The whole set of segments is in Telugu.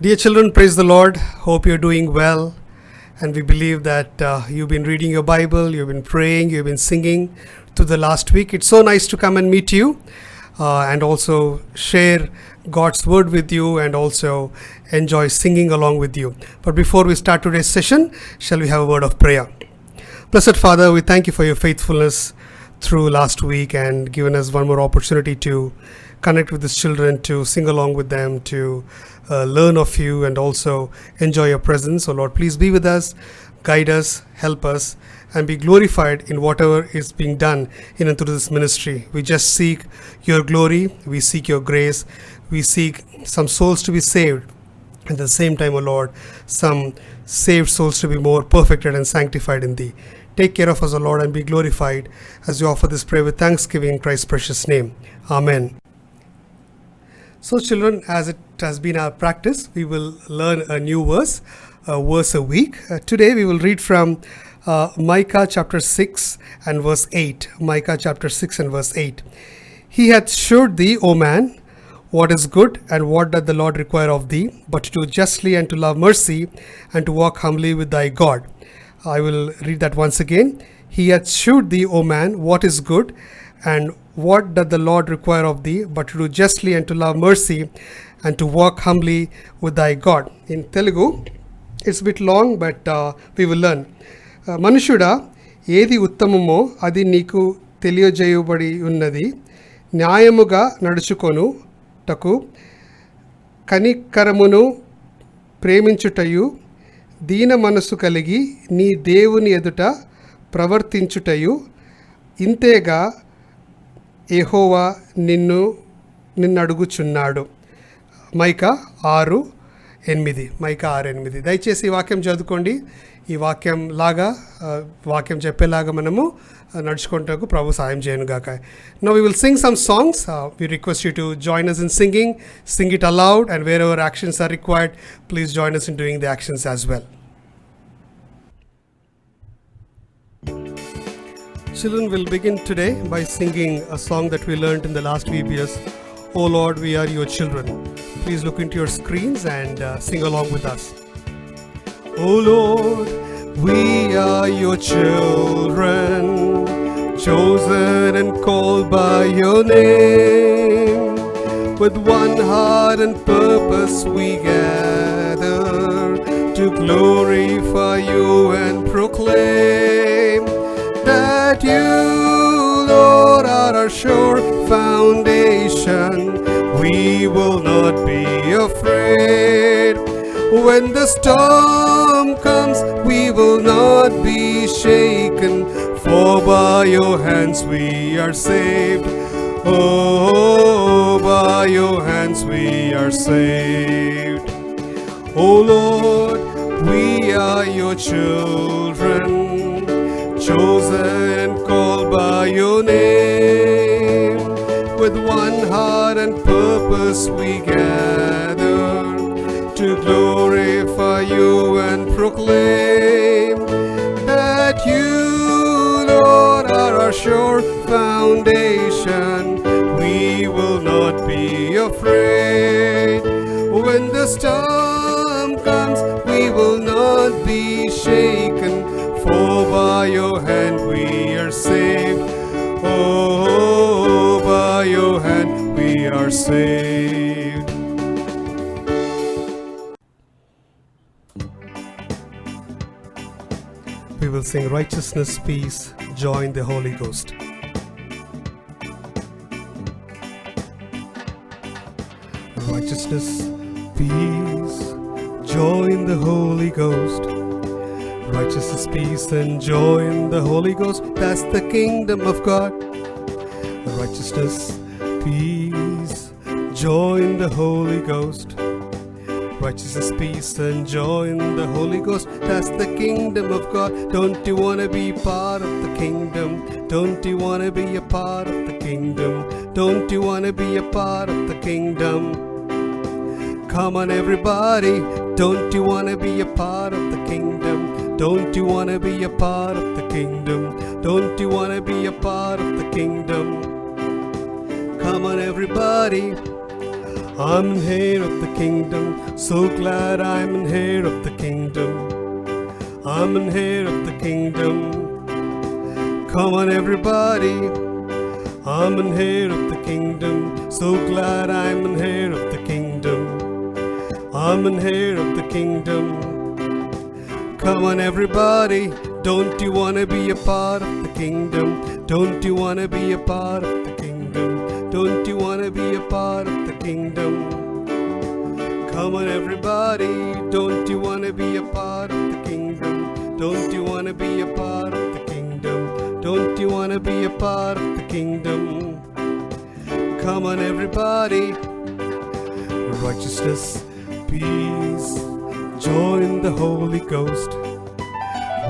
Dear children, praise the Lord. Hope you're doing well. And we believe that you've been reading your Bible, you've been praying, you've been singing through the last week. It's so nice to come and meet you and also share God's word with you and also enjoy singing along with you. But before we start today's session, shall we have a word of prayer? Blessed Father, we thank you for your faithfulness through last week and given us one more opportunity to connect with these children, to sing along with them, to learn of you and also enjoy your presence. So Lord, please be with us, guide us, help us, and be glorified in whatever is being done in and through this ministry. We just seek your glory, we seek your grace, we seek some souls to be saved. At the same time, O Lord, some saved souls to be more perfected and sanctified in thee. Take care of us, O Lord, and be glorified as we offer this prayer with thanksgiving in Christ's precious name. Amen. So children, as it has been our practice, we will learn a new verse, a verse a week. Today we will read from Micah chapter 6 and verse 8. Micah chapter 6 and verse 8. He hath shewed thee, O man, what is good, and what doth the Lord require of thee, but to do justly and to love mercy, and to walk humbly with thy God. I will read that once again. He hath shewed thee, O man, what is good, and what doth the Lord require of thee, but to do justly and to love mercy, and to walk humbly with thy God. In Telugu, it's a bit long, but we will learn. మనుషుడా, ఏది ఉత్తమమో అది నీకు తెలియజేయబడి ఉన్నది. న్యాయముగా నడుచుకొనుటకు, కనికరమును ప్రేమించుటయు, దీన మనసు కలిగి నీ దేవుని ఎదుట ప్రవర్తించుటయు, ఇంతేగా యెహోవా నిన్నడుగుచున్నాడు. మైకా 6:8. మైకా 6:8. దయచేసి ఈ వాక్యం చదువుకోండి. ఈ వాక్యం చెప్పేలాగా మనము నడుచుకుంటూ ప్రభు సాయం చేయను గాక. Now we will sing some songs. We request you to join us in singing. Sing it aloud, and wherever actions are required, please join us in doing the actions as well. Children will begin today by singing a song that we learned in the last VBS. Oh Lord, we are your children. Please look into your screens and sing along with us. Oh Lord, we are your children, chosen and called by your name. With one heart and purpose we gather to glorify you and proclaim that you, Lord, are our sure foundation. We will not be afraid. When the storm comes, we will not be shaken, for by your hands we are saved. Oh, by your hands we are saved. Oh Lord, we are your children, chosen and called by your name. With one heart and purpose we gather to glorify you and proclaim that you, Lord, are our sure foundation. We will not be afraid. When the storm comes, we will not be shaken, for by your hand we are saved. Oh, by your hand we are saved. We will sing righteousness, peace, joy in the Holy Ghost. Righteousness, peace, joy in the Holy Ghost. Righteousness, peace, and joy in the Holy Ghost. That's the kingdom of God. Righteousness, peace, joy in the Holy Ghost. Righteousness, peace, and joy in the Holy Ghost. That's the kingdom of God. Don't you want to be part of the kingdom? Don't you want to be a part of the kingdom? Don't you want to be a part of the kingdom? Come on everybody, don't you want to be a part of the kingdom? Don't you want to be a part of the kingdom? Don't you want to be a part of the kingdom? Come on everybody. I'm an heir of the kingdom, so glad I'm an heir of the kingdom. I'm an heir of the kingdom. Come on everybody. I'm an heir of the kingdom, so glad I'm an heir of the kingdom. I'm an heir of the kingdom. Come on everybody. Don't you wanna be a part of the kingdom? Don't you wanna be a part of the kingdom? Don't you wanna be a part of the kingdom? Come on everybody. Don't you wanna be a part of the kingdom? Don't you wanna be a part of the kingdom? Don't you wanna be a part of the kingdom? Come on everybody. Righteousness, peace, joy in the Holy Ghost.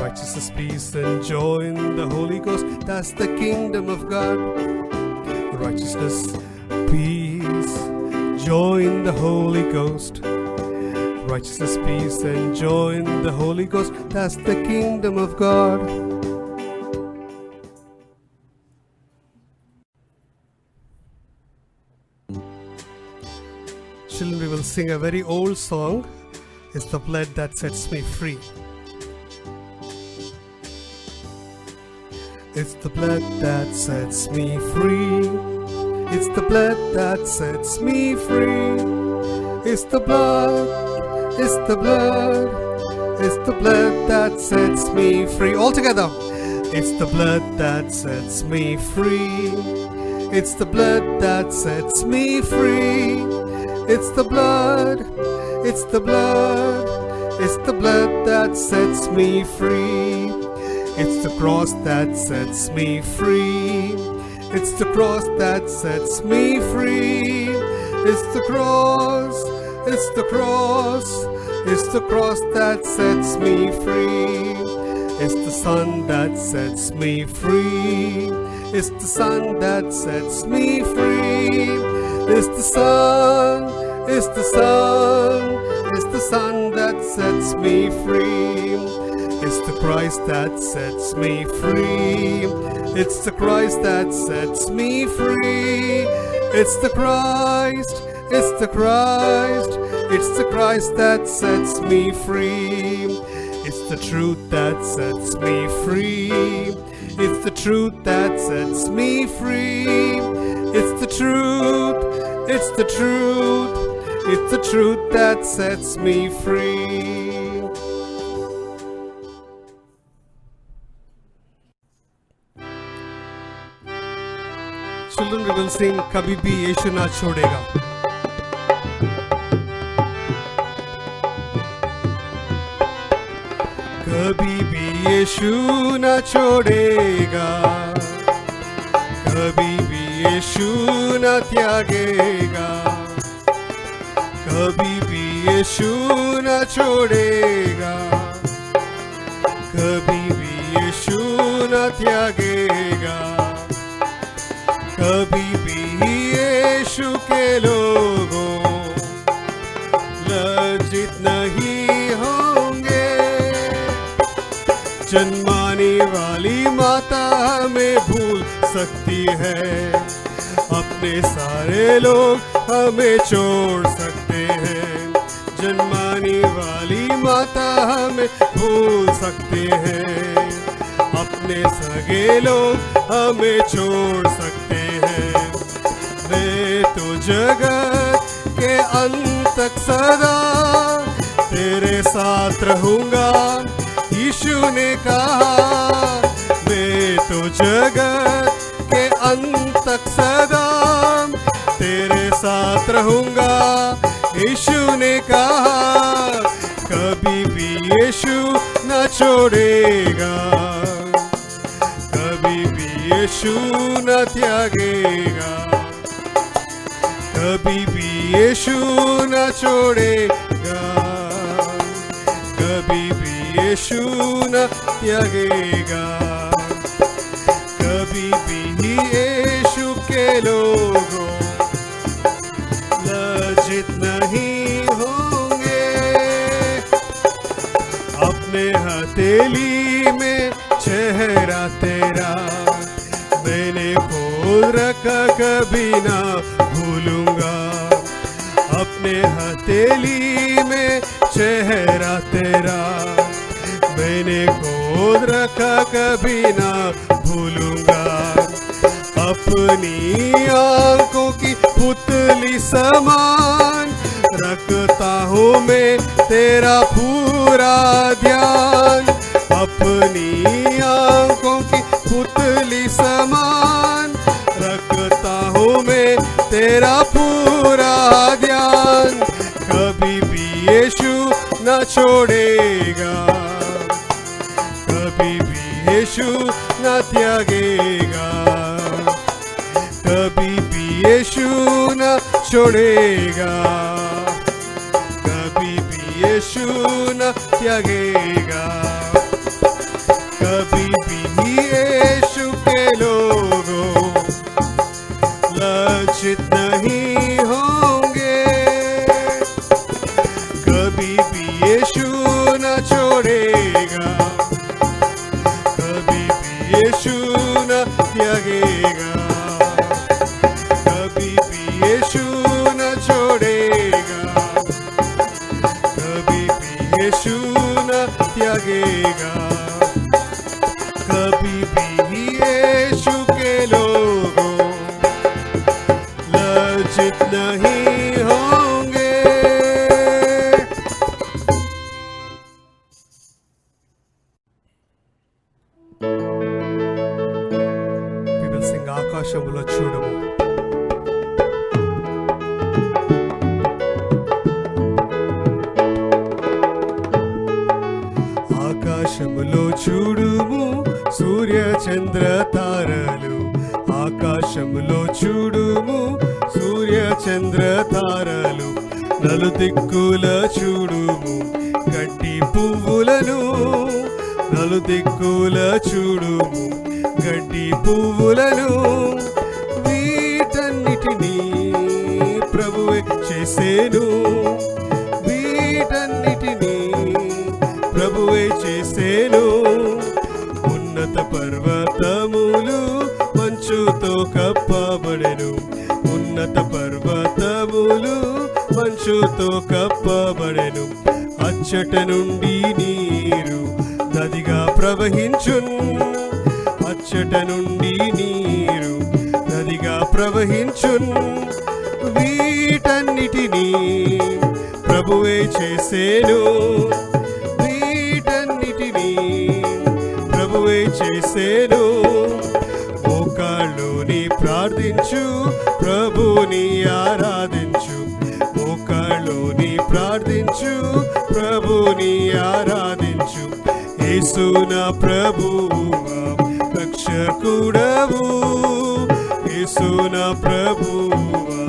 Righteousness, peace, and joy in the Holy Ghost. That's the kingdom of God. Righteousness, peace, joy in the Holy Ghost. Righteousness, peace, and joy in the Holy Ghost. That's the kingdom of God. Children, we will sing a very old song. It's the blood that sets me free. It's the blood that sets me free. It's the blood that sets me free. It's the blood, it's the blood, it's the blood that sets me free. All together. It's the blood that sets me free. It's the blood that sets me free. It's the blood, it's the blood, it's the blood that sets me free. It's the cross that sets me free. It's the cross that sets me free. It's the cross, it's the cross, it's the cross that sets me free. It's the Son that sets me free. It's the Son that sets me free. It's the Son, it's the Son, it's the Son that sets me free. It's the Christ that sets me free. It's the Christ that sets me free. It's the Christ, it's the Christ, it's the Christ that sets me free. It's the truth that sets me free. It's the truth that sets me free. It's the truth, it's the truth, it's the truth that sets me free. Children, we will sing Kabhi Bhi Yeshu Na Chhodega. कभी भी यीशु न छोड़ेगा, कभी भी यीशु न त्यागेगा, कभी भी यीशु न छोड़ेगा, कभी भी यीशु न त्यागेगा, कभी भी यीशु के लोगों लज्जित नहीं होंगे। जन्माने वाली माता हमें भूल सकती है, अपने सारे लोग हमें छोड़ सकते हैं। जन्माने वाली माता हमें भूल सकते हैं, अपने सगे लोग हमें छोड़ सकते हैं। मैं तो जगत के अंत तक सदा तेरे साथ रहूंगा, यीशु ने कहा। मैं तो जगत के अंत तक सदा तेरे साथ रहूंगा, यीशु ने कहा। कभी भी यीशु न छोड़ेगा, कभी भी यीशु न त्यागेगा, कभी भी यीशु न छोड़ेगा, कभी भी यीशु न त्यागेगा, कभी भी यीशु के लोगों लज्जित नहीं होंगे। अपने हथेली में चेहरा तेरा मैंने खोल रखा, कभी ना भूलूंगा। अपने हथेली में चेहरा तेरा मैंने गोद रखा, कभी ना भूलूंगा। अपनी आंखों की पुतली समान रखता हूँ मैं तेरा पूरा ध्यान। अपनी आंखों की पुतली समान रखता हूँ मैं तेरा पूरा ध्यान। कभी भी यीशु न छोड़ेगा, कभी भी यीशु न त्यागेगा, कभी भी यीशु न छोड़ेगा, कभी भी यीशु न त्यागेगा। कभी भी यीशु के लोगों लज्जित नहीं होंगे, कभी भी यीशु न छोड़ेगा, कभी भी यीशु न त्यागेगा, कभी भी यीशु न छोड़ेगा, कभी भी यीशु न त्यागेगा। कभी भी यीशु के लोगों लज्जित नहीं होंगे। We will sing ఆకాశములో చూడుము. ఆకాశములో చూడుము సూర్య చంద్ర తారలు, ఆకాశములో చూడుము సూర్య చంద్ర తారలు, నలుదిక్కుల చూడుము గడ్డి పువ్వులను, నలుదిక్కుల చూడుము గడ్డి పువ్వులను, వీటన్నిటినీ ప్రభువే చేసేను, వీటన్నిటినీ ప్రభువే చేసేను. ఉన్నత పర్వతములు మంచుతో కప్పబడెను, ఉన్నత పర్వతములు మంచుతో కప్పబడెను, అచ్చట నుండి నీరు నదిగా ప్రవహించున్, అచ్చట నుండి నీరు నదిగా ప్రవహించున్. వీటన్నిటినీ ప్రభువే చేసేను, వీటన్నిటినీ ప్రభువే చేసేను. మోకాళ్ళుని ప్రార్థించు, ప్రభుని ఆరాధించు, మోకాళ్ళుని ప్రార్థించు, ప్రభుని ఆరాధించు. యేసు నా ప్రభువా రక్షకుడవు, యేసు నా ప్రభువా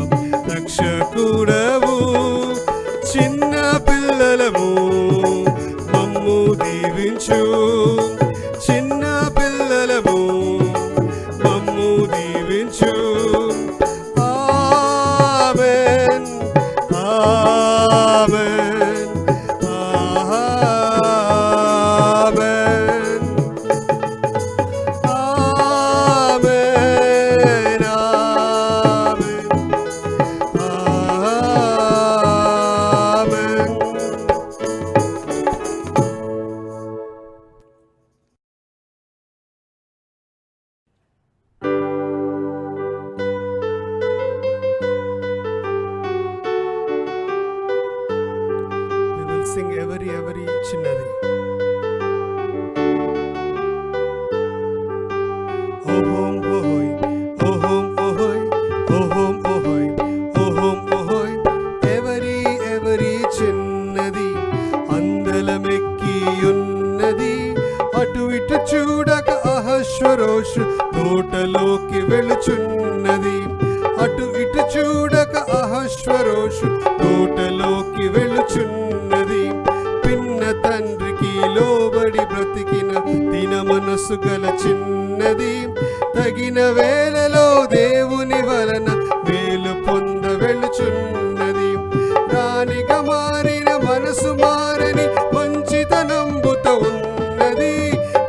రక్షకుడవు. చిన్న పిల్లలము మమ్ము దీవించు, చిన్న పిల్లలము మమ్ము దీవించు. ఆమేన్ ఆమేన్ ఆమేన్ ఆమేన్ ఆమేన్. We will sing every చిన్నది. ఓహోం ఓహోయ్, ఓహోం ఓహోయ్, ఓహోం ఓహోయ్, ఓహోం ఓహోయ్. ఎవరి చిన్నది అందలమెక్కి ఉన్నది, అటు ఇటు చూడక అహశ్వరోషు తోటలోకి వెళుచున్నది, అటు ఇటు చూడక అహశ్వరోషు తోటలోకి వెళుచున్నది. పిన్న తండ్రికి లోబడి బ్రతికిన దిన మనసు గల చిన్నది, తగిన వేళలో దేవుని వలన మేలు పొంద వెళుచున్నది. రాణిగా మారిన మనసు మారని మంచితనంబుతో ఉన్నది,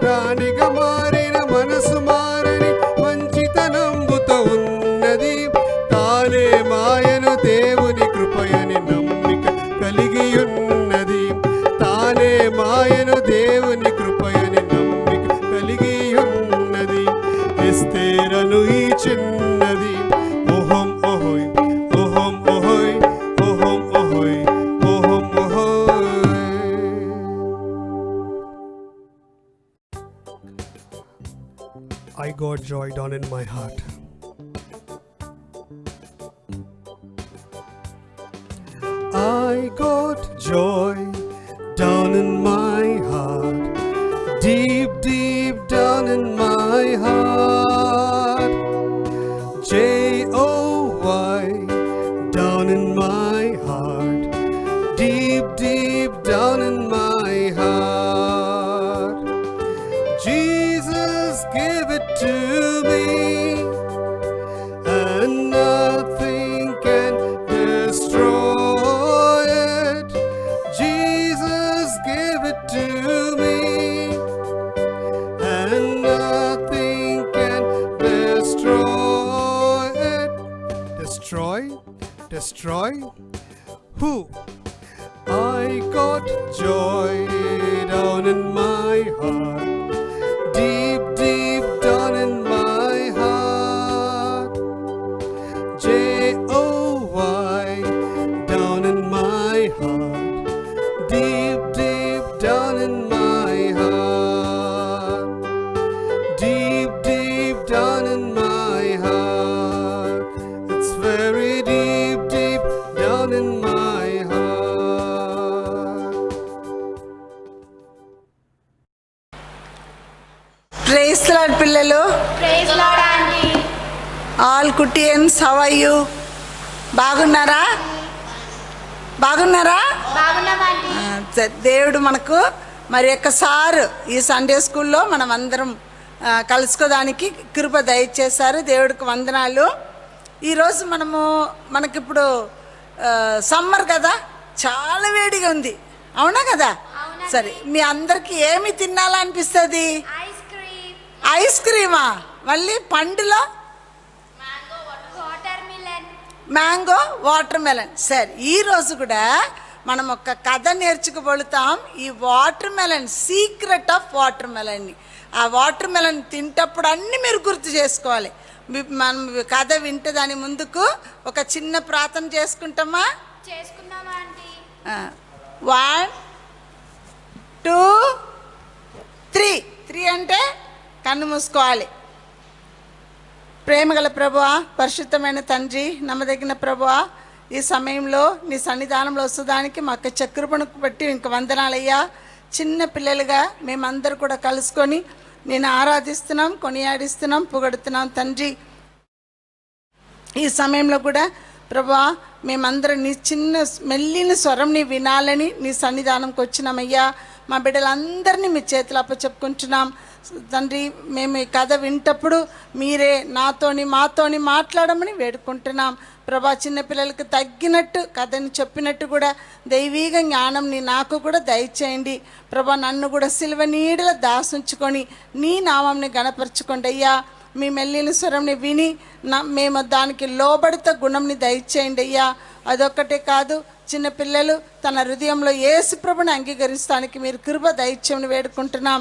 రాణిగా మారిన మనసు మారని మంచితనంబుతో ఉన్నది. తానే మాయను దేవుని కృపయని I got joy down in my heart. I got joy down in my heart, deep, deep down in my heart. J-O-Y, down in my heart, deep, deep down in my heart. Jesus gave it to me, and nothing can destroy it. Jesus gave it to me, and nothing can destroy it. Destroy? Who? I got joy down in my heart, deep, deep down in my heart. J-O-Y, down in my heart, deep, deep down in my heart. Deep, deep down in my heart. It's very deep, deep down in my heart. Praise Lord పిల్లలు. Praise Lord aunty. ఆల్ కుటియన్స్, హౌ ఆర్ యు? బాగున్నారా? బాగున్నాం ఆంటీ. దేవుడు మనకు మరి ఒక్కసారి ఈ సండే స్కూల్లో మనం అందరం కలుసుకోవడానికి కృప దయచేశారు. దేవుడికి వందనాలు. ఈరోజు మనకిప్పుడు సమ్మర్ కదా, చాలా వేడిగా ఉంది, అవునా కదా? సరే, మీ అందరికి ఏమి తినాలనిపిస్తుంది? ఐస్ క్రీమా? మళ్ళీ పండులో మ్యాంగో, వాటర్ మెలన్. సరే, ఈరోజు కూడా మనం ఒక కథ నేర్చుకోబోతాం. ఈ వాటర్ మెలన్, సీక్రెట్ ఆఫ్ వాటర్ మెలన్ని. ఆ వాటర్ మెలన్ తింటప్పుడు అన్నీ మీరు గుర్తు చేసుకోవాలి. మనం కథ వింటే దాని ముందుకు ఒక చిన్న ప్రార్థన చేసుకుంటామా? చేసుకుందామా ఆంటీ? 1 2 3 అంటే కన్ను మూసుకోవాలి. ప్రేమగల ప్రభువా, పరిశుద్ధమైన తండ్రి, నమ్మదగిన ప్రభువా, ఈ సమయంలో నీ సన్నిధానంలో వస్తుందానికి మా యొక్క చక్రపణకు బట్టి ఇంక వందనాలయ్యా. చిన్న పిల్లలుగా మేమందరూ కూడా కలుసుకొని నేను ఆరాధిస్తున్నాం, కొనియాడిస్తున్నాం, పొగడుతున్నాం తండ్రి. ఈ సమయంలో కూడా ప్రభువా, మేమందరం నీ చిన్న మెల్లిన స్వరంని వినాలని నీ సన్నిధానంకి వచ్చినామయ్యా. మా బిడ్డలందరినీ మీ చేతులు అప్పచెప్పుకుంటున్నాం తండ్రి. మేము ఈ కథ వింటప్పుడు మీరే మాతోని మాట్లాడమని వేడుకుంటున్నాం ప్రభా. చిన్నపిల్లలకి తగ్గినట్టు కథని చెప్పినట్టు కూడా దైవీక జ్ఞానం నాకు కూడా దయచేయండి ప్రభా. నన్ను కూడా సిలువ నీడల దాసుంచుకొని నీ నామంని గణపరచుకోండి అయ్యా. మీ మెల్లిన స్వరంని విని మేము దానికి లోబడిత గుణంని దయచేయండి అయ్యా. అదొక్కటే కాదు, చిన్నపిల్లలు తన హృదయంలో యేసు ప్రభుని అంగీకరిస్తానికి మీరు కృప దయచేయమని వేడుకుంటున్నాం.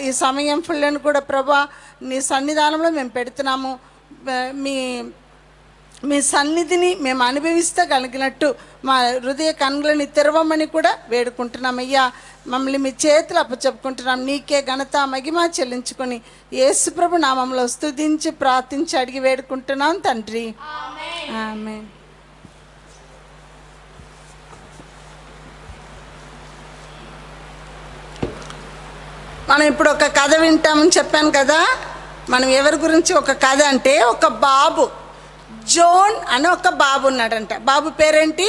ఈ సమయం ఫుల్లను కూడా ప్రభా నీ సన్నిధానంలో మేము పెడుతున్నాము. మీ సన్నిధిని మేము అనుభవిస్తగలిగినట్టు మా హృదయ కన్నులని తెరవమని కూడా వేడుకుంటున్నామయ్యా. మమ్మల్ని మీ చేతులు అప్పచెప్పుకుంటున్నాం. నీకే ఘనత మహిమ చెల్లించుకొని యేసు ప్రభు నామంలో స్తుతించి ప్రార్థించి అడిగి వేడుకుంటున్నాం తండ్రి. ఆమేన్. మనం ఇప్పుడు ఒక కథ వింటామని చెప్పాను కదా. మనం ఎవరి గురించి ఒక కథ అంటే, ఒక బాబు జోన్ అని ఒక బాబు ఉన్నాడంట. బాబు పేరేంటి?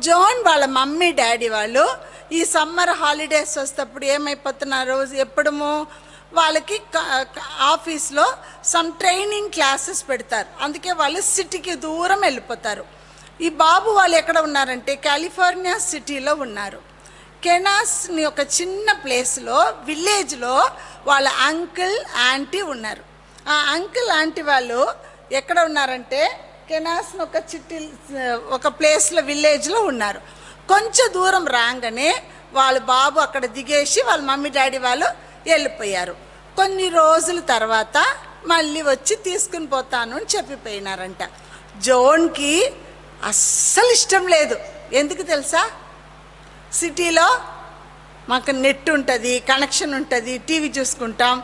జోన్ వాళ్ళ మమ్మీ డాడీ వాళ్ళు ఈ సమ్మర్ హాలిడేస్ వస్తేప్పుడు ఏమైపోతున్నారు, ఎప్పుడూ వాళ్ళకి ఆఫీస్లో సమ్ ట్రైనింగ్ క్లాసెస్ పెడతారు. అందుకే వాళ్ళు సిటీకి దూరం వెళ్ళిపోతారు. ఈ బాబు వాళ్ళు ఎక్కడ ఉన్నారంటే కాలిఫోర్నియా సిటీలో ఉన్నారు. కెనాస్ని ఒక చిన్న ప్లేస్లో, విలేజ్లో వాళ్ళ అంకుల్ ఆంటీ ఉన్నారు. ఆ అంకుల్ ఆంటీ వాళ్ళు ఎక్కడ ఉన్నారంటే కెనాస్ని ఒక ప్లేస్లో, విలేజ్లో ఉన్నారు. కొంచెం దూరం రాగానే వాళ్ళ బాబు అక్కడ దిగేసి వాళ్ళ మమ్మీ డాడీ వాళ్ళు వెళ్ళిపోయారు. కొన్ని రోజుల తర్వాత మళ్ళీ వచ్చి తీసుకుని పోతాను అని చెప్పిపోయినారంట. జోన్కి అస్సలు ఇష్టం లేదు. ఎందుకు తెలుసా? సిటీలో మాకు నెట్ ఉంటుంది, కనెక్షన్ ఉంటుంది, టీవీ చూసుకుంటాం,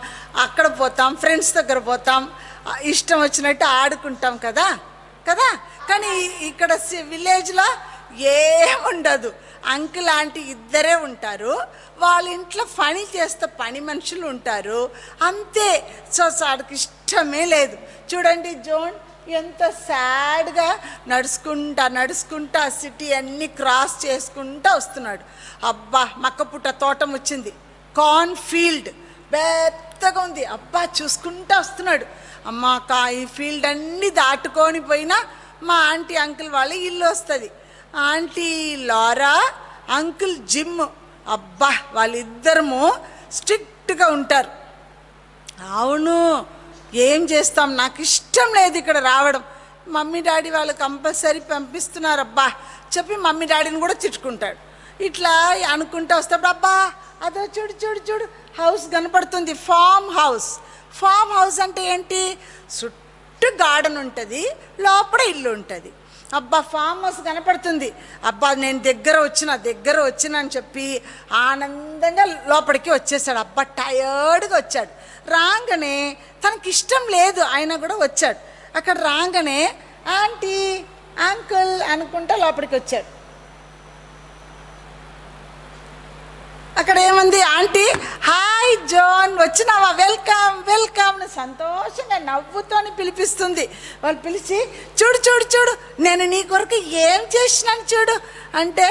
అక్కడ పోతాం, ఫ్రెండ్స్ దగ్గర పోతాం, ఇష్టం వచ్చినట్టు ఆడుకుంటాం కదా కదా. కానీ ఇక్కడ విలేజ్లో ఏముండదు. అంకుల్ ఆంటీ ఇద్దరే ఉంటారు, వాళ్ళ ఇంట్లో పని చేస్తే పని మనుషులు ఉంటారు అంతే. సో వాడికి ఇష్టమే లేదు. చూడండి జోన్ ఎంత సాడ్గా నడుచుకుంటా సిటీ అన్నీ క్రాస్ చేసుకుంటూ వస్తున్నాడు. అబ్బా మక్కపుట్ట తోటం వచ్చింది, కార్న్ ఫీల్డ్ పెద్దగా ఉంది. అబ్బా చూసుకుంటూ వస్తున్నాడు. అమ్మ ఈ ఫీల్డ్ అన్నీ దాటుకొని పోయినా మా ఆంటీ అంకుల్ వాళ్ళ ఇల్లు వస్తుంది. ఆంటీ లారా, అంకుల్ జిమ్. అబ్బా వాళ్ళిద్దరము స్ట్రిక్ట్గా ఉంటారు. అవును, ఏం చేస్తాం, నాకు ఇష్టం లేదు ఇక్కడ రావడం. మమ్మీ డాడీ వాళ్ళు కంపల్సరీ పంపిస్తున్నారు అబ్బా చెప్పి మమ్మీ డాడీని కూడా తిట్టుకుంటాడు. ఇట్లా అనుకుంటూ వస్తాడు. అబ్బా అదో చూడు చూడు చూడు హౌస్ కనపడుతుంది, ఫామ్ హౌస్. ఫామ్ హౌస్ అంటే ఏంటి? చుట్టూ గార్డెన్ ఉంటుంది, లోపల ఇల్లు ఉంటుంది. అబ్బా ఫామ్ హౌస్ కనపడుతుంది. అబ్బా నేను దగ్గర వచ్చిన అని చెప్పి ఆనందంగా లోపలికి వచ్చేసాడు. అబ్బా టయర్డ్గా వచ్చాడు. రాగానే తనకి ఇష్టం లేదు, ఆయన కూడా వచ్చాడు. అక్కడ రాగానే ఆంటీ అంకుల్ అనుకుంటా లోపలికి వచ్చాడు. అక్కడ ఏముంది? ఆంటీ హాయ్ జోన్ వచ్చినావా, వెల్కమ్ వెల్కమ్ సంతోషంగా నవ్వుతోని పిలిపిస్తుంది. వాళ్ళు పిలిచి చూడు చూడు చూడు నేను నీ కొరకు ఏం చేసినాను చూడు అంటే,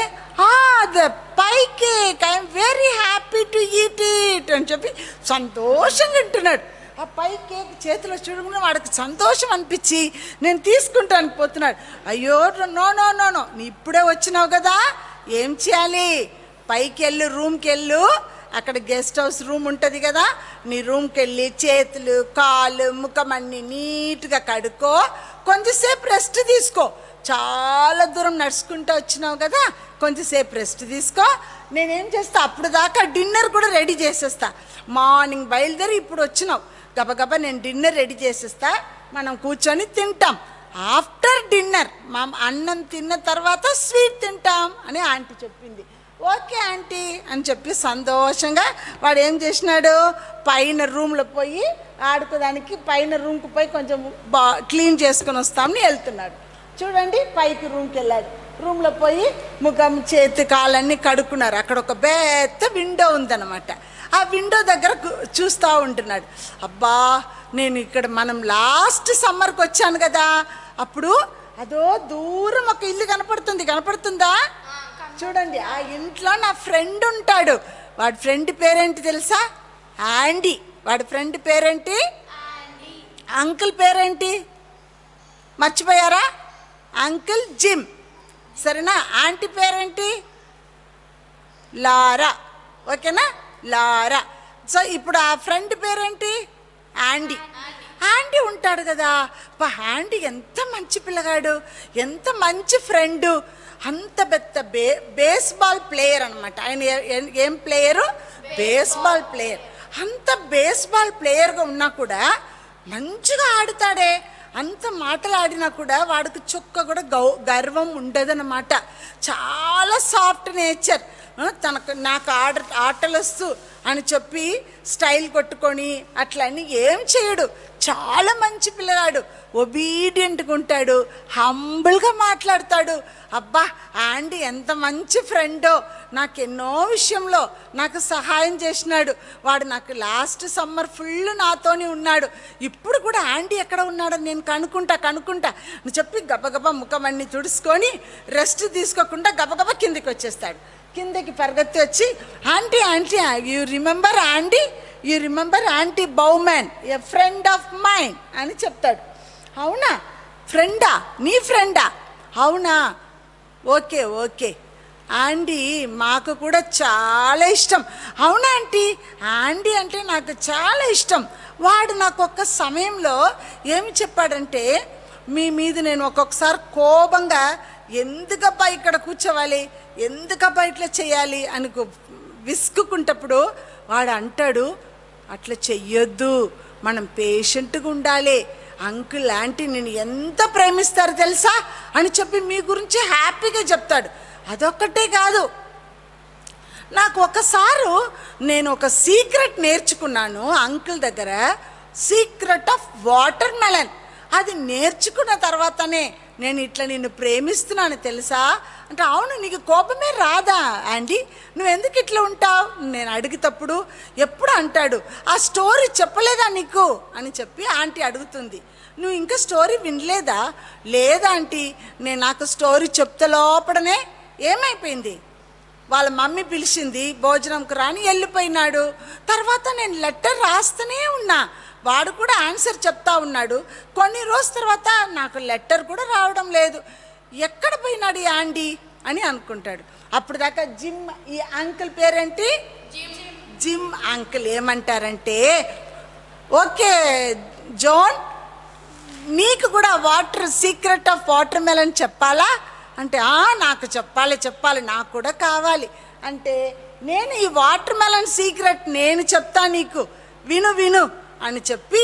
the pie cake, I'm very happy to eat it అని చెప్పి సంతోషంగా వింటున్నాడు. ఆ పై కేక్ చేతిలో చూడగానే వాడికి సంతోషం అనిపించి నేను తీసుకుంటానికి పోతున్నాడు. అయ్యో నో నో నో నో నీ ఇప్పుడే వచ్చినావు కదా, ఏం చేయాలి, పైకి వెళ్ళు, రూమ్కి వెళ్ళు, అక్కడ గెస్ట్ హౌస్ రూమ్ ఉంటుంది కదా, నీ రూమ్కి వెళ్ళి చేతులు కాళ్ళు ముఖం అన్నీ నీట్గా కడుక్కో, కొంచెంసేపు రెస్ట్ తీసుకో. చాలా దూరం నడుచుకుంటూ వచ్చినావు కదా, కొంచెంసేపు రెస్ట్ తీసుకో. నేనేం చేస్తా, అప్పుడు దాకా డిన్నర్ కూడా రెడీ చేసేస్తా. మార్నింగ్ బయలుదేరి ఇప్పుడు వచ్చినావు, గబగబా నేను డిన్నర్ రెడీ చేసేస్తా, మనం కూర్చొని తింటాం. ఆఫ్టర్ డిన్నర్ మా అన్నం తిన్న తర్వాత స్వీట్ తింటాం అని ఆంటీ చెప్పింది. ఓకే ఆంటీ అని చెప్పి సంతోషంగా వాడు ఏం చేసినాడు, పైన రూమ్లో పోయి ఆడుకోదానికి పైన రూమ్కి పోయి కొంచెం క్లీన్ చేసుకొని వస్తామని వెళ్తున్నాడు. చూడండి పైకి రూమ్కి వెళ్ళాడు. రూమ్లో పోయి ముఖం చేతి కాలన్నీ కడుక్కున్నారు. అక్కడ ఒక పెద్ద విండో ఉందన్నమాట. ఆ విండో దగ్గర చూస్తూ ఉంటున్నాడు. అబ్బా నేను ఇక్కడ మనం లాస్ట్ సమ్మర్కి వచ్చాను కదా, అప్పుడు అదో దూరం ఒక ఇల్లు కనపడుతుందా? చూడండి ఆ ఇంట్లో నా ఫ్రెండ్ ఉంటాడు. వాడి ఫ్రెండ్ పేరేంటి తెలుసా? ఆండీ. వాడి ఫ్రెండ్ పేరేంటి? అంకుల్ పేరేంటి మర్చిపోయారా? Uncle gym. సరేనా? ఆంటీ పేరేంటి? లారా. ఓకేనా? లారా. సో ఇప్పుడు ఆ ఫ్రెండ్ పేరేంటి? ఆండీ. ఆండీ ఉంటాడు కదా. ఆండీ ఎంత మంచి పిల్లగాడు, ఎంత మంచి ఫ్రెండు, అంత పెద్ద బేస్బాల్ ప్లేయర్ అనమాట. ఆయన ఏం ప్లేయరు? Baseball player. అంత బేస్బాల్ ప్లేయర్గా ఉన్నా కూడా మంచిగా ఆడుతాడే. అంత మాటలాడినా కూడా వాడికి చుక్క కూడా గర్వం ఉండదన్నమాట. చాలా సాఫ్ట్ నేచర్. నాకు ఆటలు వస్తూ అని చెప్పి స్టైల్ కొట్టుకొని అట్లా అని ఏం చేయడు. చాలా మంచి పిల్లగాడు, ఒబీడియంట్గా ఉంటాడు, హంబుల్గా మాట్లాడతాడు. అబ్బా ఆంటీ ఎంత మంచి ఫ్రెండో, నాకు ఎన్నో విషయంలో నాకు సహాయం చేసినాడు. వాడు నాకు లాస్ట్ సమ్మర్ ఫుల్ నాతోనే ఉన్నాడు. ఇప్పుడు కూడా ఆంటీ ఎక్కడ ఉన్నాడని నేను కనుక్కుంటా అని చెప్పి గబగబా ముఖం అన్ని తుడుచుకొని రెస్ట్ తీసుకోకుండా గబగబా కిందికి వచ్చేస్తాడు. కిందకి పరిగెత్తి వచ్చి aunty you remember aunty Bowman, a friend of mine అని చెప్తాడు. అవునా, ఫ్రెండా? నీ ఫ్రెండా? అవునా, ఓకే ఆంటీ మాకు కూడా చాలా ఇష్టం. అవునా ఆంటీ? ఆంటీ అంటే నాకు చాలా ఇష్టం. వాడు నాకు ఒక్క సమయంలో ఏమి చెప్పాడంటే, మీ మీద నేను ఒక్కొక్కసారి కోపంగా ఎందుకబ్బా ఇక్కడ కూర్చోవాలి, ఎందుకబ్బా ఇట్లా చేయాలి అని విసుక్కుంటప్పుడు వాడు అంటాడు, అట్లా చెయ్యొద్దు, మనం పేషెంట్గా ఉండాలి. అంకుల్ ఆంటీ నేను ఎంత ప్రేమిస్తారు తెలుసా అని చెప్పి మీ గురించి హ్యాపీగా చెప్తాడు. అదొక్కటే కాదు, నాకు ఒకసారి నేను ఒక సీక్రెట్ నేర్చుకున్నాను అంకుల్ దగ్గర, సీక్రెట్ ఆఫ్ వాటర్ మెలన్. అది నేర్చుకున్న తర్వాతనే నేను ఇట్లా నిన్ను ప్రేమిస్తున్నాను తెలుసా అంటే, అవును నీకు కోపమే రాదా ఆంటీ, నువ్వు ఎందుకు ఇట్లా ఉంటావు నేను అడిగేటప్పుడు ఎప్పుడు అంటాడు, ఆ స్టోరీ చెప్పలేదా నీకు అని చెప్పి ఆంటీ అడుగుతుంది. నువ్వు ఇంకా స్టోరీ వినలేదా? లేదా ఆంటీ, నేను నాకు స్టోరీ చెప్తే లోపడనే ఏమైపోయింది, వాళ్ళ మమ్మీ పిలిచింది భోజనంకు రాని వెళ్ళిపోయినాడు. తర్వాత నేను లెటర్ రాస్తూనే ఉన్నా, వాడు కూడా ఆన్సర్ చెప్తా ఉన్నాడు. కొన్ని రోజుల తర్వాత నాకు లెటర్ కూడా రావడం లేదు, ఎక్కడ పోయినాడు ఈ ఆంటీ అని అనుకుంటాడు. అప్పుడు దాకా జిమ్, ఈ అంకుల్ పేరేంటి, జిమ్ అంకుల్ ఏమంటారంటే, ఓకే జోన్ నీకు కూడా water secret of water melon చెప్పాలా అంటే, నాకు చెప్పాలి నాకు కూడా కావాలి అంటే, నేను ఈ వాటర్ మెలన్ సీక్రెట్ నేను చెప్తా నీకు, విను అని చెప్పి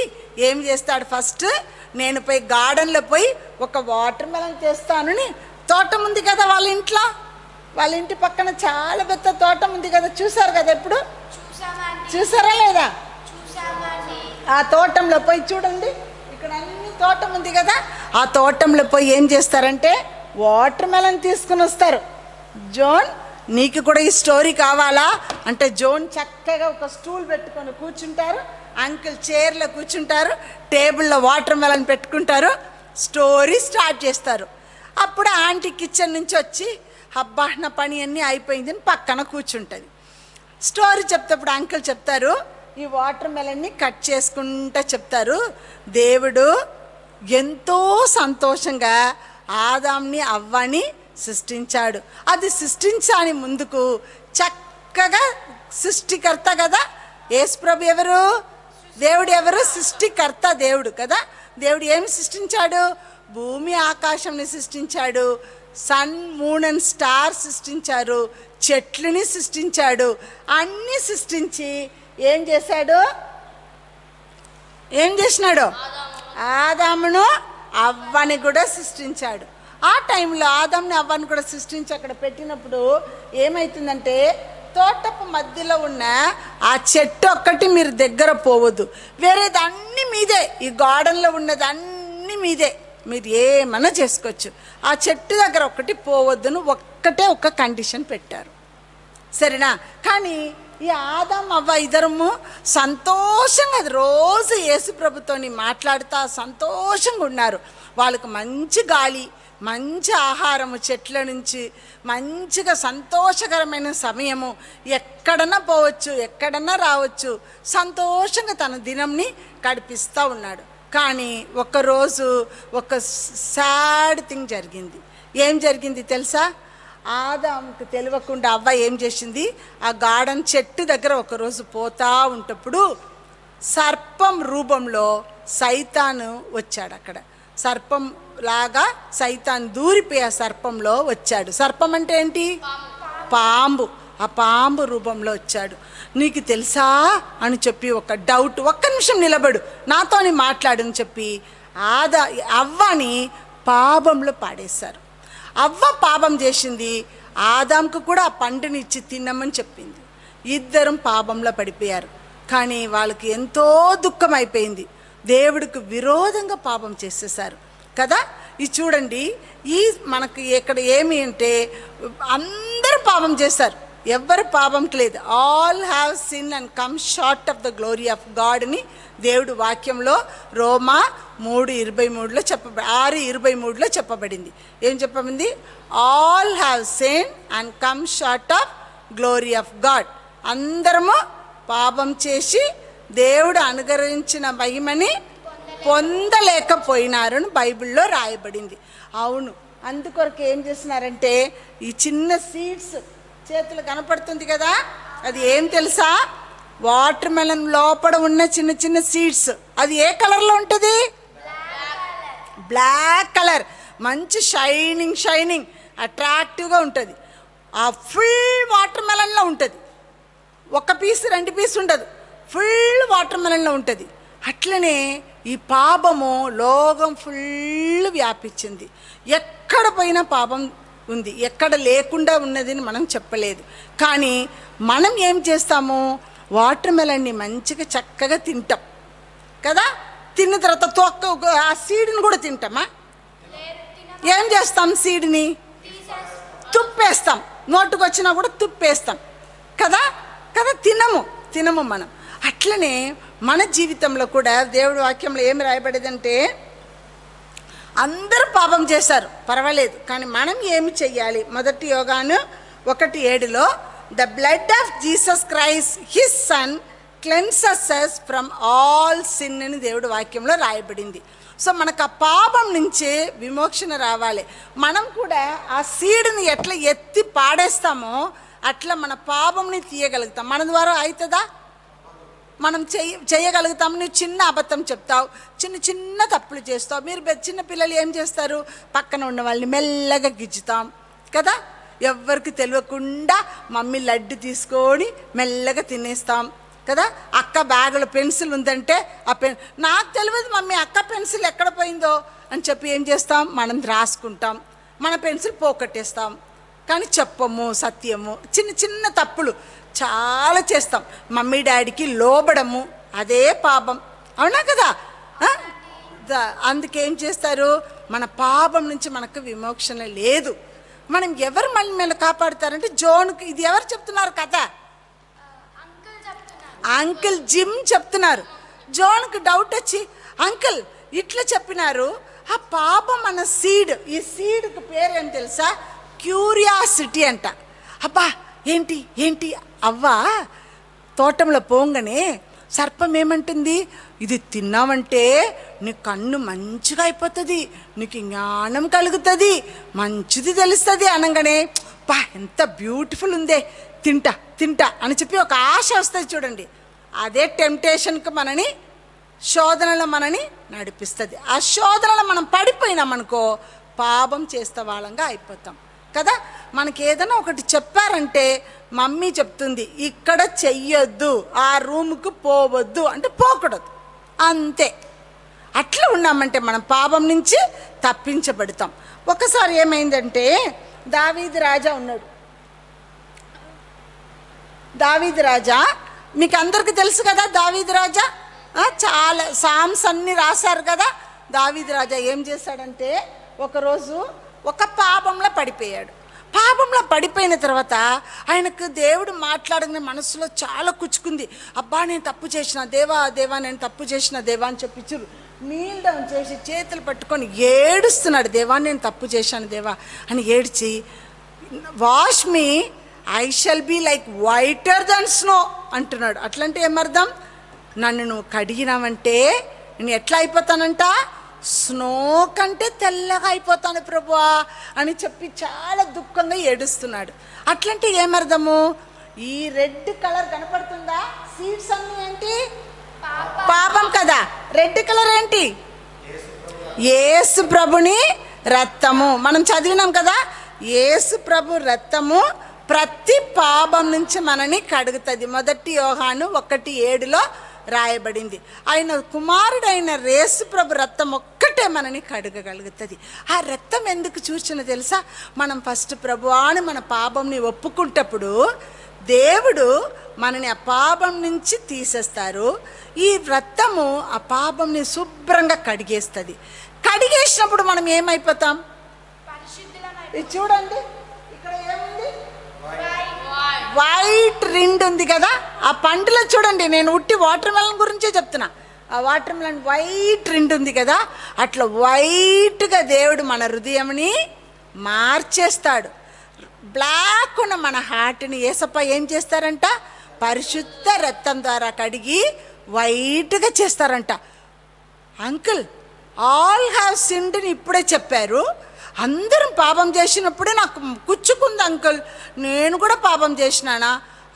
ఏం చేస్తాడు, ఫస్ట్ నేను పోయి గార్డెన్లో పోయి ఒక వాటర్ మెలన్ చేస్తానని, తోటం ఉంది కదా వాళ్ళ ఇంట్లో, వాళ్ళ ఇంటి పక్కన చాలా పెద్ద తోటం ఉంది కదా, చూసారు కదా ఎప్పుడు, చూసారా లేదా? ఆ తోటంలో పోయి చూడండి, ఇక్కడ అన్ని తోటం ఉంది కదా, ఆ తోటంలో పోయి ఏం చేస్తారంటే వాటర్ మెలన్ తీసుకుని వస్తారు. జోన్ నీకు కూడా ఈ స్టోరీ కావాలా అంటే, జోన్ చక్కగా ఒక స్టూల్ పెట్టుకొని కూర్చుంటారు, అంకుల్ చైర్లో కూర్చుంటారు, టేబుల్లో వాటర్ మెలన్ పెట్టుకుంటారు, స్టోరీ స్టార్ట్ చేస్తారు. అప్పుడు ఆంటీ కిచెన్ నుంచి వచ్చి, అబ్బా నా పని అన్నీ అయిపోయిందని పక్కన కూర్చుంటుంది. స్టోరీ చెప్తేప్పుడు అంకుల్ చెప్తారు, ఈ వాటర్ మెలన్ని కట్ చేసుకుంటా చెప్తారు, దేవుడు ఎంతో సంతోషంగా ఆదాంని అవ్వని సృష్టించాడు. అది సృష్టించాని ముందుకు చక్కగా సృష్టికర్త కదా యేసుప్రభు, ఎవరు దేవుడు, ఎవరు సృష్టికర్త దేవుడు కదా. దేవుడు ఏమి సృష్టించాడు, భూమి ఆకాశంని సృష్టించాడు, సన్ మూన్ అండ్ స్టార్ సృష్టించారు, చెట్లని సృష్టించాడు, అన్నీ సృష్టించి ఏం చేసినాడు, ఆదామును అవ్వని కూడా సృష్టించాడు. ఆ టైంలో ఆదాంని అవ్వని కూడా సృష్టించి అక్కడ పెట్టినప్పుడు ఏమవుతుందంటే, తోటపు మధ్యలో ఉన్న ఆ చెట్టు ఒక్కటి మీరు దగ్గర పోవద్దు, వేరేది అన్నీ మీదే, ఈ గార్డెన్లో ఉన్నది అన్నీ మీదే, మీరు ఏమన్నా చేసుకోవచ్చు, ఆ చెట్టు దగ్గర ఒక్కటి పోవద్దును ఒక్కటే ఒక కండిషన్ పెట్టారు, సరేనా. కానీ ఈ ఆదాం అవ్వ ఇద్దరము సంతోషంగా రోజు యేసు ప్రభుతోని మాట్లాడుతూ సంతోషంగా ఉన్నారు. వాళ్ళకు మంచి గాలి, మంచి ఆహారము, చెట్ల నుంచి మంచిగా సంతోషకరమైన సమయము, ఎక్కడన్నా పోవచ్చు, ఎక్కడన్నా రావచ్చు, సంతోషంగా తన దినంని గడిపిస్తూ ఉన్నాడు. కానీ ఒకరోజు ఒక సాడ్ థింగ్ జరిగింది. ఏం జరిగింది తెలుసా? ఆదాంకు తెలియకుండా అవ్వ ఏం చేసింది, ఆ గార్డెన్ చెట్టు దగ్గర ఒకరోజు పోతా ఉంటప్పుడు సర్పం రూపంలో సైతాను వచ్చాడు. అక్కడ సర్పం లాగా సైతాన్ దూరిపోయి ఆ సర్పంలో వచ్చాడు. సర్పం అంటే ఏంటి? పాంబు. ఆ పాంబు రూపంలో వచ్చాడు. నీకు తెలుసా అని చెప్పి ఒక డౌట్, ఒక్క నిమిషం నిలబడు నాతోని మాట్లాడని చెప్పి అవ్వని పాపంలో పాడేశారు. అవ్వ పాపం చేసింది, ఆదాంకు కూడా ఆ పండుని ఇచ్చి తినమని చెప్పింది. ఇద్దరం పాపంలో పడిపోయారు. కానీ వాళ్ళకి ఎంతో దుఃఖం అయిపోయింది. దేవుడికి విరోధంగా పాపం చేసేసారు కదా. ఇది చూడండి, ఈ మనకి ఇక్కడ ఏమి అంటే అందరూ పాపం చేశారు, ఎవ్వరు పాపంకి లేదు. All have sin and come short of the glory of God అని దేవుడు వాక్యంలో రోమా 3:23లో 6:23లో చెప్పబడింది. ఏం చెప్పబడింది? All have sin and come short of glory of God. అందరము పాపం చేసి దేవుడు అనుగ్రహించిన మహిమని పొందలేకపోయినారని బైబిల్లో రాయబడింది. అవును, అందుకొరకు ఏం చేస్తున్నారంటే ఈ చిన్న సీడ్స్ చేతులు కనపడుతుంది కదా, అది ఏం తెలుసా? వాటర్ మెలన్ లోపల ఉన్న చిన్న చిన్న సీడ్స్. అది ఏ కలర్లో ఉంటుంది? Black colour. మంచి షైనింగ్ అట్రాక్టివ్గా ఉంటుంది. ఆ ఫుల్ వాటర్ మెలన్లో ఉంటుంది. ఒక పీస్ 2 పీస్ ఉండదు, ఫుల్ వాటర్ మెలన్లో ఉంటుంది. అట్లనే ఈ పాపము లోకం ఫుల్ వ్యాపించింది. ఎక్కడ పోయినా పాపం ఉంది, ఎక్కడ లేకుండా ఉన్నదని మనం చెప్పలేదు. కానీ మనం ఏం చేస్తాము, వాటర్ మెలన్ని మంచిగా చక్కగా తింటాం కదా. తిన్న తర్వాత తొక్క ఆ సీడ్ని కూడా తింటామా? ఏం చేస్తాం, సీడ్ని తుప్పేస్తాం, నోటుకు వచ్చినా కూడా తుప్పేస్తాం కదా కదా, తినము మనం. అట్లనే మన జీవితంలో కూడా దేవుడి వాక్యంలో ఏమి రాయబడేదంటే, అందరూ పాపం చేశారు పర్వాలేదు, కానీ మనం ఏమి చెయ్యాలి? మొదటి యోహాను 1:7 the blood of Jesus Christ his son cleanses us from all sin అని దేవుడి వాక్యంలో రాయబడింది. సో మనకు ఆ పాపం నుంచి విమోచన రావాలి. మనం కూడా ఆ సీడ్ని ఎట్లా ఎత్తి పాడేస్తామో అట్లా మన పాపంని తీయగలుగుతాం. మన ద్వారా అవుతుందా? మనం చేయగలుగుతాం. నువ్వు చిన్న అబద్ధం చెప్తావు, చిన్న తప్పులు చేస్తావు. మీరు చిన్న పిల్లలు ఏం చేస్తారు, పక్కన ఉన్న వాళ్ళని మెల్లగా గిచ్చుతాం కదా, ఎవ్వరికి తెలియకుండా మమ్మీ లడ్డు తీసుకొని మెల్లగా తినేస్తాం కదా. అక్క బ్యాగులో పెన్సిల్ ఉందంటే ఆ నాకు తెలియదు మమ్మీ అక్క పెన్సిల్ ఎక్కడ పోయిందో అని చెప్పి ఏం చేస్తాం, మనం రాసుకుంటాం, మన పెన్సిల్ పోగొట్టేస్తాం. కానీ చెప్పము సత్యము. చిన్న తప్పులు చాలా చేస్తాం. మమ్మీ డాడీకి లోబడము, అదే పాపం, అవునా కదా. అందుకేం చేస్తారు, మన పాపం నుంచి మనకు విమోచన లేదు. మనం ఎవరు మన కాపాడుతారంటే, జోన్కి ఇది ఎవరు చెప్తున్నారు కదా, అంకుల్ జిమ్ చెప్తున్నారు. జోన్కి డౌట్ వచ్చి, అంకుల్ ఇట్లా చెప్పినారు, ఆ పాపం మన సీడ్, ఈ సీడ్కి పేరేం తెలుసా, క్యూరియాసిటీ అంట. అబ్బా ఏంటి అవ్వ తోటంలో పోంగనే సర్పం ఏమంటుంది, ఇది తిన్నావంటే నీ కన్ను మంచిగా అయిపోతుంది, నీకు జ్ఞానం కలుగుతుంది, మంచిది తెలుస్తుంది అనగానే, బా ఎంత బ్యూటిఫుల్ ఉందే, తింటా అని చెప్పి ఒక ఆశ వస్తుంది చూడండి. అదే టెంప్టేషన్కి మనని, శోధనలో మనని నడిపిస్తుంది. ఆ శోధనలో మనం పడిపోయినామనుకో పాపం చేస్తే వాళ్ళంగా అయిపోతాం కదా. మనకి ఏదైనా ఒకటి చెప్పారంటే, మమ్మీ చెప్తుంది ఇక్కడ చెయ్యొద్దు, ఆ రూముకు పోవద్దు అంటే పోకూడదు, అంతే. అట్లా ఉన్నామంటే మనం పాపం నుంచి తప్పించబడతాం. ఒకసారి ఏమైందంటే, దావీదు రాజా ఉన్నాడు. దావీదు రాజా మీకు అందరికీ తెలుసు కదా. దావీదు రాజా చాలా సామ్స్ అన్ని రాశారు కదా. దావీదు రాజా ఏం చేశాడంటే, ఒకరోజు ఒక పాపంలో పడిపోయాడు. పాపంలో పడిపోయిన తర్వాత ఆయనకు దేవుడు మాట్లాడిన మనసులో చాలా కుచ్చుకుంది. అబ్బా నేను తప్పు చేసిన దేవా నేను తప్పు చేసిన దేవా అని చెప్పి నీల్ డౌన్ చేసి చేతులు పట్టుకొని ఏడుస్తున్నాడు. దేవా నేను తప్పు చేశాను దేవా అని ఏడ్చి, wash me I shall be like whiter than snow అంటున్నాడు. అట్లంటే ఏమర్థం, నన్ను నువ్వు కడిగినావంటే నేను ఎట్లా అయిపోతానంట, స్నో కంటే తెల్లగా అయిపోతాను ప్రభువా అని చెప్పి చాలా దుఃఖంగా ఏడుస్తున్నాడు. అట్లంటే ఏమర్థము, ఈ రెడ్ కలర్ కనపడుతుందా, సీడ్స్ అన్నీ ఏంటి, పాపం కదా. రెడ్ కలర్ ఏంటి, యేసు ప్రభుని రక్తము. మనం చదివినాం కదా, యేసు ప్రభు రక్తము ప్రతి పాపం నుంచి మనని కడుగుతుంది. మొదటి యోహాను 1:7 రాయబడింది. ఆయన కుమారుడైన యేసు ప్రభు రక్తం ఒక్కటే మనని కడగగలుగుతుంది. ఆ రక్తం ఎందుకు చూసిన తెలుసా, మనం ఫస్ట్ ప్రభువా అని మన పాపంని ఒప్పుకుంటప్పుడు దేవుడు మనని ఆ పాపం నుంచి తీసేస్తారు. ఈ రక్తము ఆ పాపంని శుభ్రంగా కడిగేస్తుంది. కడిగేసినప్పుడు మనం ఏమైపోతాం, ఇది చూడండి ఇక్కడ ఏముంది, వైట్ రిండ్ ఉంది కదా. ఆ పండులో చూడండి, నేను ఉట్టి వాటర్ మెలన్ గురించే చెప్తున్నా. ఆ వాటర్ మెలన్ వైట్ రిండ్ ఉంది కదా, అట్లా వైట్గా దేవుడు మన హృదయంని మార్చేస్తాడు. బ్లాక్ ఉన్న మన హార్ట్ని యేసప్ప ఏం చేస్తారంట, పరిశుద్ధ రక్తం ద్వారా కడిగి వైట్గా చేస్తారంట. అంకుల్ ఆల్ హ్యావ్ సిన్డ్ ఇప్పుడే చెప్పారు. అందరం పాపం చేసినప్పుడే నాకు కుచ్చుకుంది అంకుల్, నేను కూడా పాపం చేసినానా?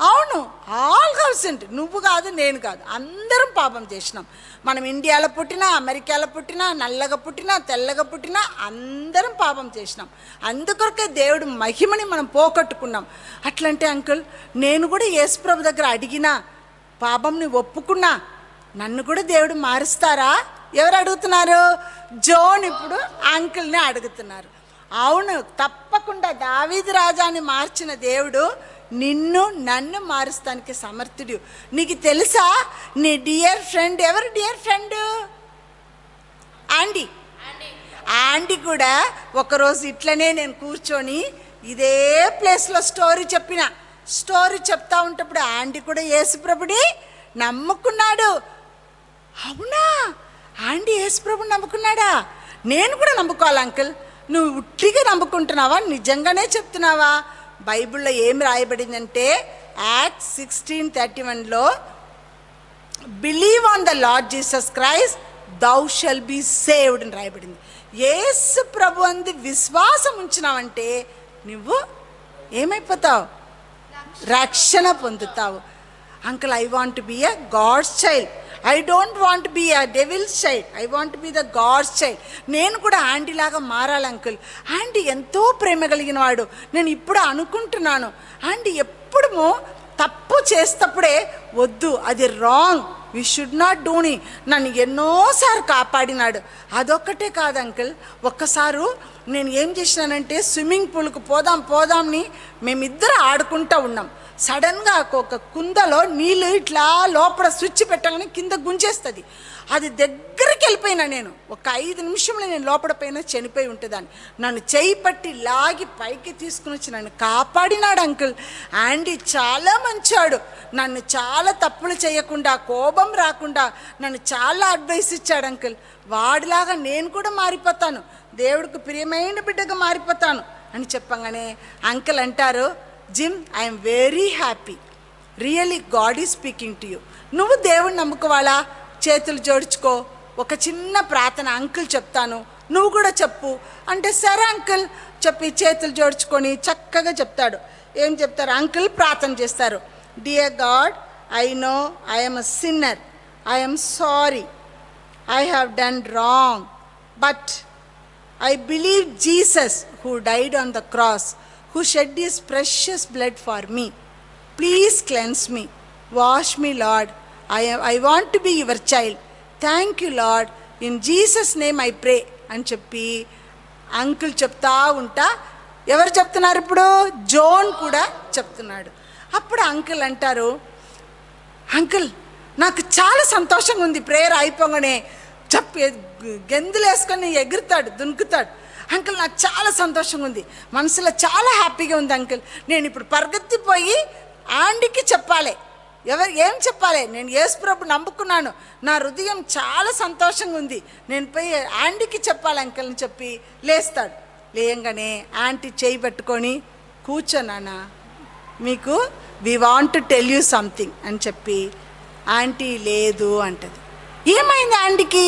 అవును, ఆల్ హ్యావ్ సిన్డ్, నువ్వు కాదు నేను కాదు, అందరం పాపం చేసినాం. మనం ఇండియాలో పుట్టినా, అమెరికాలో పుట్టినా, నల్లగా పుట్టినా, తెల్లగా పుట్టినా అందరం పాపం చేసినాం. అందుకొరకే దేవుడు మహిమని మనం పోగొట్టుకున్నాం. అట్లంటే అంకుల్ నేను కూడా యేసుప్రభు దగ్గర అడిగినా, పాపంని ఒప్పుకున్నా, నన్ను కూడా దేవుడు మారుస్తారా? ఎవరు అడుగుతున్నారు? జోన్ ఇప్పుడు అంకుల్ని అడుగుతున్నారు. అవును, తప్పకుండా దావీదు రాజాని మార్చిన దేవుడు నిన్ను నన్ను మారుస్తానికి సమర్థుడు. నీకు తెలుసా, నీ డియర్ ఫ్రెండ్ ఎవరు? Dear friend aunty. ఆంటీ కూడా ఒకరోజు ఇట్లనే నేను కూర్చొని ఇదే ప్లేస్లో స్టోరీ చెప్తా ఉంటప్పుడు ఆంటీ కూడా యేసుప్రభుడి నమ్ముకున్నాడు. అవునా, ఆంటీ యేసుప్రభుని నమ్ముకున్నాడా? నేను కూడా నమ్ముకోవాలి అంకుల్. నువ్వు ఉట్టిగా నమ్ముకుంటున్నావా, నిజంగానే చెప్తున్నావా? బైబిల్లో ఏం రాయబడిందంటే యాక్ట్ 16:31లో believe on the Lord Jesus Christ thou shalt be saved అని రాయబడింది. యేసు ప్రభు అంది విశ్వాసం ఉంచినావంటే నువ్వు ఏమైపోతావు? రక్షణ పొందుతావు. Uncle, I want be a God's child. I don't want be a devil's child. I want be the God's child. నేను కూడా ఆంటీలాగా మారాలి అంకుల్. ఆంటీ ఎంతో ప్రేమ కలిగిన వాడు. నేను ఇప్పుడు అనుకుంటున్నాను, ఆంటీ ఎప్పుడు తప్పు చేసేటప్పుడే వద్దు, అది రాంగ్, వి షుడ్ నాట్ డూని నన్ను ఎన్నోసార్లు కాపాడినాడు. అదొక్కటే కాదు అంకుల్, ఒక్కసారి నేను ఏం చేసినానంటే స్విమ్మింగ్ పూల్కి పోదాంని మేమిద్దరు ఆడుకుంటూ ఉన్నాం. సడన్గా ఒక కుందలో నీళ్ళు ఇట్లా లోపల స్విచ్ పెట్టగానే కింద గుంజేస్తుంది. అది దగ్గరికి వెళ్ళిపోయినా, నేను ఒక 5 నిమిషంలో నేను లోపల పైన చనిపోయి ఉంటుందాన్ని. నన్ను చేయి పట్టి లాగి పైకి తీసుకుని వచ్చి నన్ను కాపాడినాడు అంకుల్. ఆంటీ చాలా మంచాడు. నన్ను చాలా తప్పులు చేయకుండా, కోపం రాకుండా నన్ను చాలా అడ్వైస్ ఇచ్చాడు అంకుల్. వాడిలాగా నేను కూడా మారిపోతాను, దేవుడికి ప్రియమైన బిడ్డగా మారిపోతాను అని చెప్పగానే అంకుల్ అంటారు, gym, I'm very happy, really God is speaking to you. నువ్వు దేవుడిని నమ్ముకోవాలా? చేతులు జోడించుకో, ఒక చిన్న ప్రార్థన అంకుల్ చెప్తాను, నువ్వు కూడా చెప్పు అంటే, సరే అంకుల్ చెప్పి చేతులు జోడించుకొని చక్కగా చెప్తాడు. ఏం చెప్తారు అంకుల్? ప్రార్థన చేస్తారు. Dear God, I know I am a sinner, I am sorry, I have done wrong, but I believe Jesus who died on the cross, who shed his precious blood for me. Please cleanse me, wash me Lord, I want to be your child. Thank you Lord, in Jesus name I pray అని చెప్పి అంకుల్ చెప్తా ఉంటా. ఎవరు చెప్తున్నారు ఇప్పుడు? జోన్ కూడా చెప్తున్నాడు. అప్పుడు అంకుల్ అంటారు, అంకుల్ నాకు చాలా సంతోషంగా ఉంది. ప్రేయర్ అయిపోగానే చెప్పి గెంతులు వేసుకొని ఎగురుతాడు, దునుకుతాడు. అంకుల్ నాకు చాలా సంతోషంగా ఉంది, మనసులో చాలా హ్యాపీగా ఉంది అంకుల్. నేను ఇప్పుడు పరిగెత్తిపోయి ఆంటీకి చెప్పాలి. ఏం చెప్పాలి? నేను యేసుప్రభు నమ్ముకున్నాను, నా హృదయం చాలా సంతోషంగా ఉంది, నేను పోయి ఆంటీకి చెప్పాలి అంకుల్ అని చెప్పి లేస్తాడు. లేయంగానే ఆంటీ చేయి పట్టుకొని కూర్చోనానా, మీకు we want to tell you something అని చెప్పి ఆంటీ లేదు అంటది. ఏమైంది ఆంటీకి?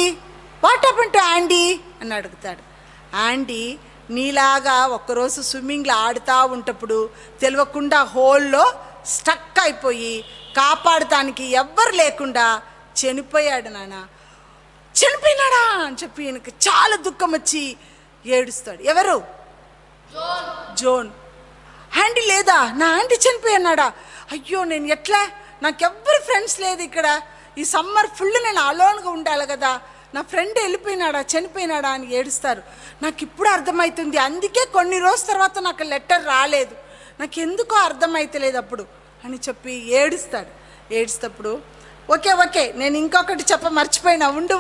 వాట్ హ్యాపెన్ టు ఆంటీ అని అడుగుతాడు. ఆంటీ నీలాగా ఒక్కరోజు స్విమ్మింగ్లో ఆడుతూ ఉంటప్పుడు తెలియకుండా హోల్లో స్టక్ అయిపోయి కాపాడటానికి ఎవ్వరు లేకుండా చనిపోయాడు నాన్న. చనిపోయినాడా అని చెప్పి ఈయనకి చాలా దుఃఖం వచ్చి ఏడుస్తాడు. ఎవరు? జోన్. ఆంటీ లేదా? నా ఆంటీ చనిపోయినాడా? అయ్యో నేను ఎట్లా, నాకెవ్వరు ఫ్రెండ్స్ లేదు ఇక్కడ, ఈ సమ్మర్ ఫుల్ నేను అలోన్గా ఉండాలి కదా, నా ఫ్రెండ్ వెళ్ళిపోయినాడా, చనిపోయినాడా అని ఏడుస్తారు. నాకు ఇప్పుడు అర్థమవుతుంది, అందుకే కొన్ని రోజుల తర్వాత నాకు లెటర్ రాలేదు, నాకు ఎందుకో అర్థమవుతలేదు అప్పుడు అని చెప్పి ఏడుస్తాడు. ఏడుస్తప్పుడు ఓకే నేను ఇంకొకటి మర్చిపోయినా, ఉండు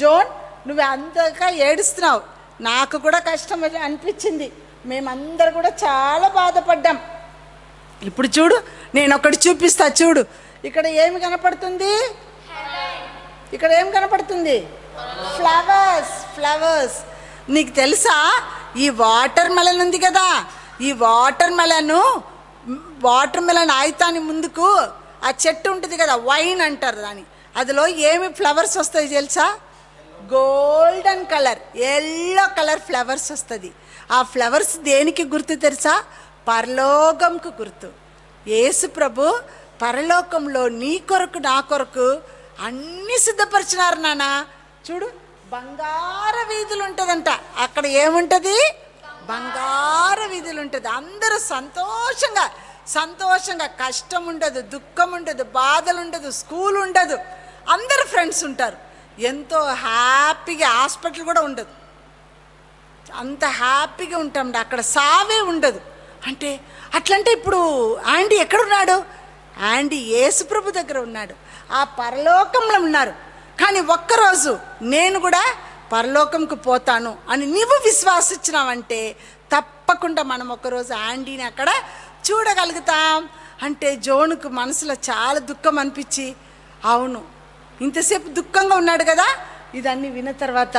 జోన్, నువ్వు అంతగా ఏడుస్తున్నావు, నాకు కూడా కష్టం అనిపించింది, మేమందరూ కూడా చాలా బాధపడ్డాం. ఇప్పుడు చూడు, నేను ఒకటి చూపిస్తా చూడు. ఇక్కడ ఏమి కనపడుతుంది? ఇక్కడ ఏం కనపడుతుంది? ఫ్లవర్స్. నీకు తెలుసా, ఈ వాటర్ మెలన్ ఉంది కదా, ఈ వాటర్ మెలన్ ఆయుతాన్ని ముందుకు ఆ చెట్టు ఉంటుంది కదా, వైన్ అంటారు దాన్ని, అందులో ఏమి ఫ్లవర్స్ వస్తాయి తెలుసా? Golden colour, yellow colour flowers వస్తుంది. ఆ ఫ్లవర్స్ దేనికి గుర్తు తెలుసా? పరలోకంకు గుర్తు. యేసు ప్రభు పరలోకంలో నీ కొరకు నా కొరకు అన్నీ సిద్ధపరిచినారు నాన్న. చూడు, బంగార వీధులు ఉంటుందంట. అక్కడ ఏముంటుంది? బంగార వీధులు ఉంటుంది. అందరూ సంతోషంగా కష్టం ఉండదు, దుఃఖం ఉండదు, బాధలు ఉండదు, స్కూల్ ఉండదు, అందరు ఫ్రెండ్స్ ఉంటారు, ఎంతో హ్యాపీగా. హాస్పిటల్ కూడా ఉండదు. అంత హ్యాపీగా ఉంటాం, అక్కడ సావే ఉండదు. అంటే అట్లంటే ఇప్పుడు ఆంటీ ఎక్కడున్నాడు? ఆంటీ యేసుప్రభు దగ్గర ఉన్నాడు, ఆ పరలోకంలో ఉన్నారు. కానీ ఒక్కరోజు నేను కూడా పరలోకంకు పోతాను అని నీవు విశ్వాసించినావంటే తప్పకుండా మనం ఒకరోజు ఆంటీని అక్కడ చూడగలుగుతాం. అంటే జోనుకు మనసులో చాలా దుఃఖం అనిపించి, అవును ఇంతసేపు దుఃఖంగా ఉన్నాడు కదా, ఇదన్నీ విన్న తర్వాత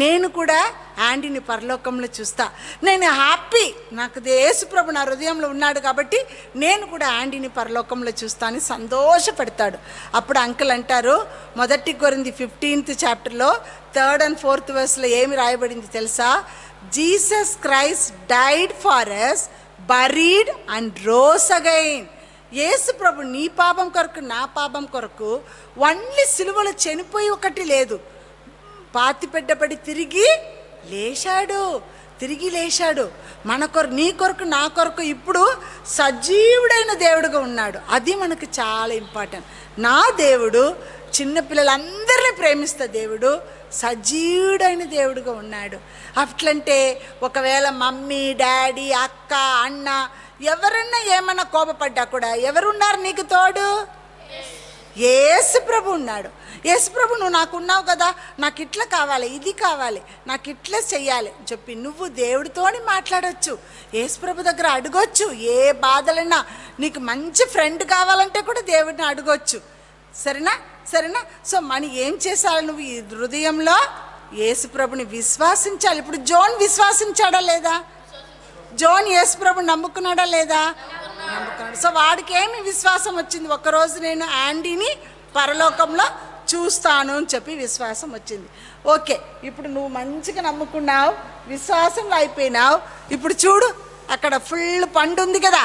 నేను కూడా ఆంటీని పరలోకంలో చూస్తా, నేను హ్యాపీ, నాకు యేసుప్రభు నా హృదయంలో ఉన్నాడు కాబట్టి నేను కూడా ఆంటీని పరలోకంలో చూస్తా అని సంతోషపడతాడు. అప్పుడు అంకుల్ అంటారు, 1 కొరింథీ 15th చాప్టర్లో 3rd and 4th verseలో ఏమి రాయబడింది తెలుసా? Jesus Christ died for us, buried and rose again. Yesu ప్రభు నీ పాపం కొరకు నా పాపం కొరకు ఓన్లీ సిలువలో చనిపోయి ఒకటి లేదు, పాతిపెట్టబడి తిరిగి లేచాడు. మన కొరకు, నీ కొరకు, నా కొరకు ఇప్పుడు సజీవుడైన దేవుడుగా ఉన్నాడు. అది మనకు చాలా ఇంపార్టెంట్. నా దేవుడు చిన్నపిల్లలందరినీ ప్రేమిస్తా దేవుడు, సజీవుడైన దేవుడుగా ఉన్నాడు. అట్లంటే ఒకవేళ మమ్మీ, డాడీ, అక్క, అన్న ఎవరన్నా ఏమన్నా కోపపడ్డా కూడా ఎవరున్నారు నీకు తోడు? యేసు ప్రభు ఉన్నాడు. యేసు ప్రభు, నువ్వు నాకు ఉన్నావు కదా, నాకు ఇట్లా కావాలి, ఇది కావాలి, నాకు ఇట్లా చెయ్యాలి చెప్పి నువ్వు దేవుడితోని మాట్లాడవచ్చు, యేసు ప్రభు దగ్గర అడగొచ్చు. ఏ బాధలన్నా, నీకు మంచి ఫ్రెండ్ కావాలంటే కూడా దేవుడిని అడగొచ్చు. సరేనా? సో మనం ఏం చేసాలి? నువ్వు ఈ హృదయంలో యేసు ప్రభుని విశ్వాసించాలి. ఇప్పుడు జోన్ విశ్వాసించాడా లేదా? జోన్ యేసు ప్రభుని నమ్ముకున్నాడా లేదా? నమ్ముకున్నాడు. సో వాడికి ఏమి విశ్వాసం వచ్చింది? ఒకరోజు నేను ఆండీని పరలోకంలో చూస్తాను అని చెప్పి విశ్వాసం వచ్చింది. ఓకే, ఇప్పుడు నువ్వు మంచిగా నమ్ముకున్నావు, విశ్వాసంలో అయిపోయినావు. ఇప్పుడు చూడు, అక్కడ ఫుల్ పండు ఉంది కదా,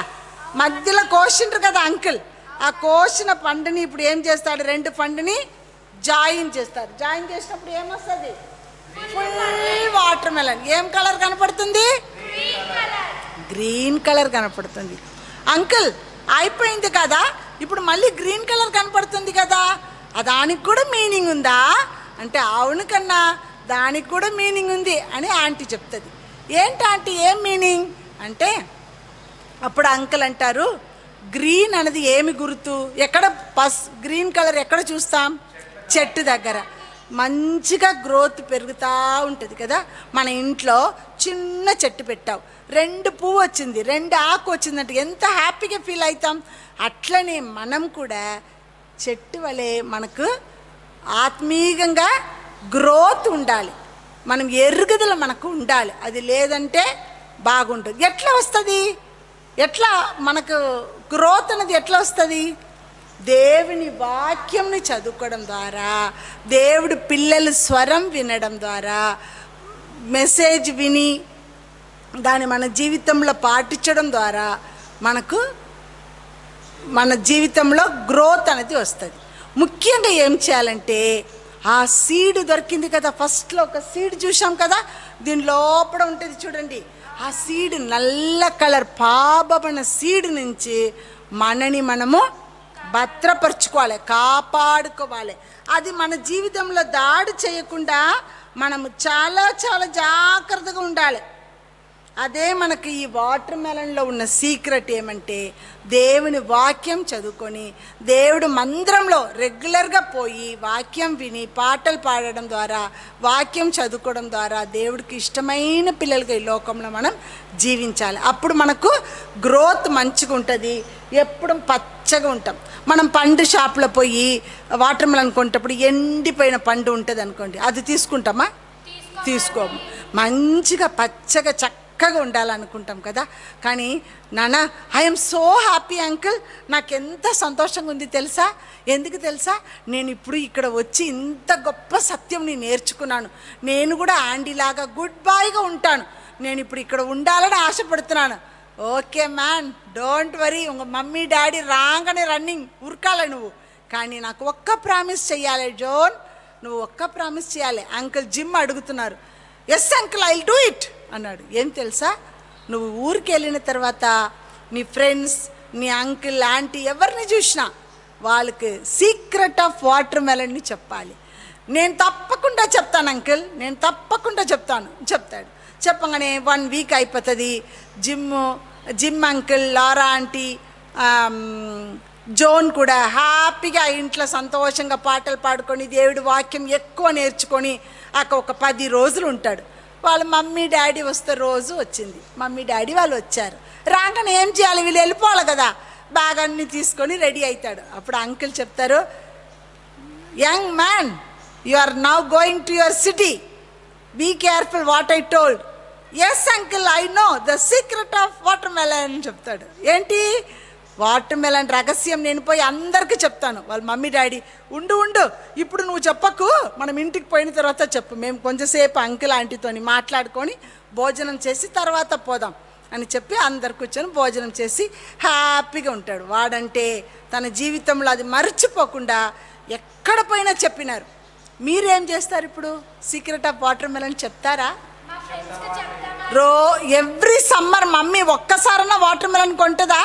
మధ్యలో కోసిండ్రు కదా అంకుల్, ఆ కోసిన పండుని ఇప్పుడు ఏం చేస్తాడు? 2 పండుని జాయిన్ చేస్తారు. జాయిన్ చేసినప్పుడు ఏమొస్తుంది? Full water melon. ఏం కలర్ కనపడుతుంది? గ్రీన్ కలర్ కనపడుతుంది. అంకుల్ అయిపోయింది కదా, ఇప్పుడు మళ్ళీ గ్రీన్ కలర్ కనపడుతుంది కదా, దానికి కూడా మీనింగ్ ఉందా అంటే అవును కన్నా దానికి కూడా మీనింగ్ ఉంది అని ఆంటీ చెప్తుంది. ఏంటి ఆంటీ ఏం మీనింగ్ అంటే, అప్పుడు అంకుల్ అంటారు, గ్రీన్ అనేది ఏమి గుర్తు? ఎక్కడ గ్రీన్ కలర్ ఎక్కడ చూస్తాం? చెట్టు దగ్గర మంచిగా గ్రోత్ పెరుగుతూ ఉంటుంది కదా. మన ఇంట్లో చిన్న చెట్టు పెట్టావు, 2 పువ్వు వచ్చింది, 2 ఆకు వచ్చిందంటే ఎంత హ్యాపీగా ఫీల్ అవుతాం. అట్లనే మనం కూడా చెట్టు వలె మనకు ఆత్మీయంగా గ్రోత్ ఉండాలి, మనం ఎరుగుదల మనకు ఉండాలి. అది లేదంటే బాగుంటుంది. ఎట్లా వస్తుంది? ఎట్లా మనకు గ్రోత్ అనేది ఎట్లా వస్తుంది? దేవుని వాక్యంని చదువుకోవడం ద్వారా, దేవుడు పిల్లల స్వరం వినడం ద్వారా, మెసేజ్ విని దాన్ని మన జీవితంలో పాటించడం ద్వారా మనకు మన జీవితంలో గ్రోత్ అనేది వస్తుంది. ముఖ్యంగా ఏం చేయాలంటే, ఆ సీడ్ దొరికింది కదా, ఫస్ట్లో ఒక సీడ్ చూసాం కదా, దీని లోపల ఉంటుంది చూడండి, ఆ సీడ్ నల్ల కలర్ పాపబడిన సీడ్ నుంచి మనని మనము భద్రపరచుకోవాలి, కాపాడుకోవాలి. అది మన జీవితంలో దాడి చేయకుండా మనము చాలా చాలా జాగ్రత్తగా ఉండాలి. అదే మనకి ఈ వాటర్ మెలన్లో ఉన్న సీక్రెట్ ఏమంటే, దేవుని వాక్యం చదువుకొని దేవుడు మందిరంలో రెగ్యులర్గా పోయి వాక్యం విని పాటలు పాడడం ద్వారా, వాక్యం చదువుకోవడం ద్వారా దేవుడికి ఇష్టమైన పిల్లలుగా ఈ లోకంలో మనం జీవించాలి. అప్పుడు మనకు గ్రోత్ మంచిగా ఉంటుంది, ఎప్పుడు పచ్చగా ఉంటాం. మనం పండు షాప్లో పోయి వాటర్ మెలన్ కొనేటప్పుడు ఎండిపోయిన పండు ఉంటుంది అనుకోండి, అది తీసుకుంటామా? తీసుకోము. మంచిగా పచ్చగా చక్కగా ఉండాలనుకుంటాం కదా. కానీ నాన్న, ఐఎమ్ సో హ్యాపీ అంకుల్, నాకెంత సంతోషంగా ఉంది తెలుసా? ఎందుకు తెలుసా? నేను ఇప్పుడు ఇక్కడ వచ్చి ఇంత గొప్ప సత్యం నేను నేర్చుకున్నాను. నేను కూడా ఆండీలాగా గుడ్ బాయ్గా ఉంటాను. నేను ఇప్పుడు ఇక్కడ ఉండాలని ఆశపడుతున్నాను. ఓకే మ్యాన్, డోంట్ వరీ, ఉங்க మమ్మీ డాడీ రాగానే రన్నింగ్ ఉరకాలి నువ్వు. కానీ నాకు ఒక్క ప్రామిస్ చెయ్యాలి జోన్, నువ్వు ఒక్క ప్రామిస్ చేయాలి. అంకుల్ జిమ్ అడుగుతున్నారు. Yes uncle, I will do it అన్నాడు. ఏం తెలుసా? నువ్వు ఊరికి వెళ్ళిన తర్వాత నీ ఫ్రెండ్స్, నీ అంకుల్, ఆంటీ ఎవరిని చూసినా వాళ్ళకి సీక్రెట్ ఆఫ్ వాటర్ మెలన్ని చెప్పాలి. నేను తప్పకుండా చెప్తాను అంకుల్, నేను తప్పకుండా చెప్తాను చెప్తాడు. చెప్పగానే 1 వీక్ అయిపోతుంది. జిమ్ అంకుల్, లారా ఆంటీ, జోన్ కూడా హ్యాపీగా ఇంట్లో సంతోషంగా పాటలు పాడుకొని దేవుడి వాక్యం ఎక్కువ నేర్చుకొని అక్కడ ఒక 10 రోజులు ఉంటాడు. వాళ్ళ మమ్మీ డాడీ వస్తే రోజు వచ్చింది. మమ్మీ డాడీ వాళ్ళు వచ్చారు. రాగానే ఏం చేయాలి, వీళ్ళు వెళ్ళిపోవాలి కదా, బ్యాగ్ అన్నీ తీసుకొని రెడీ అవుతాడు. అప్పుడు అంకుల్ చెప్తారు, young man, you are now going to your city, be careful what I told. Yes uncle, I know the secret of watermelon అని చెప్తాడు. ఏంటి వాటర్ మెలన్ రహస్యం నేను పోయి అందరికీ చెప్తాను. వాళ్ళ మమ్మీ డాడీ, ఉండు ఇప్పుడు నువ్వు చెప్పకు, మనం ఇంటికి పోయిన తర్వాత చెప్పు, మేము కొంచెంసేపు అంకుల్ ఆంటీతోని మాట్లాడుకొని భోజనం చేసి తర్వాత పోదాం అని చెప్పి అందరు కూర్చొని భోజనం చేసి హ్యాపీగా ఉంటాడు. వాడంటే తన జీవితంలో అది మర్చిపోకుండా ఎక్కడ పోయినా చెప్పినారు. మీరేం చేస్తారు ఇప్పుడు? సీక్రెట్ ఆఫ్ వాటర్ మెలన్ చెప్తారా? మా ఫ్రెండ్స్కి చెప్తామా? ఎవ్రీ సమ్మర్ మమ్మీ ఒక్కసారన్నా వాటర్ మెలన్ కొంటుందా?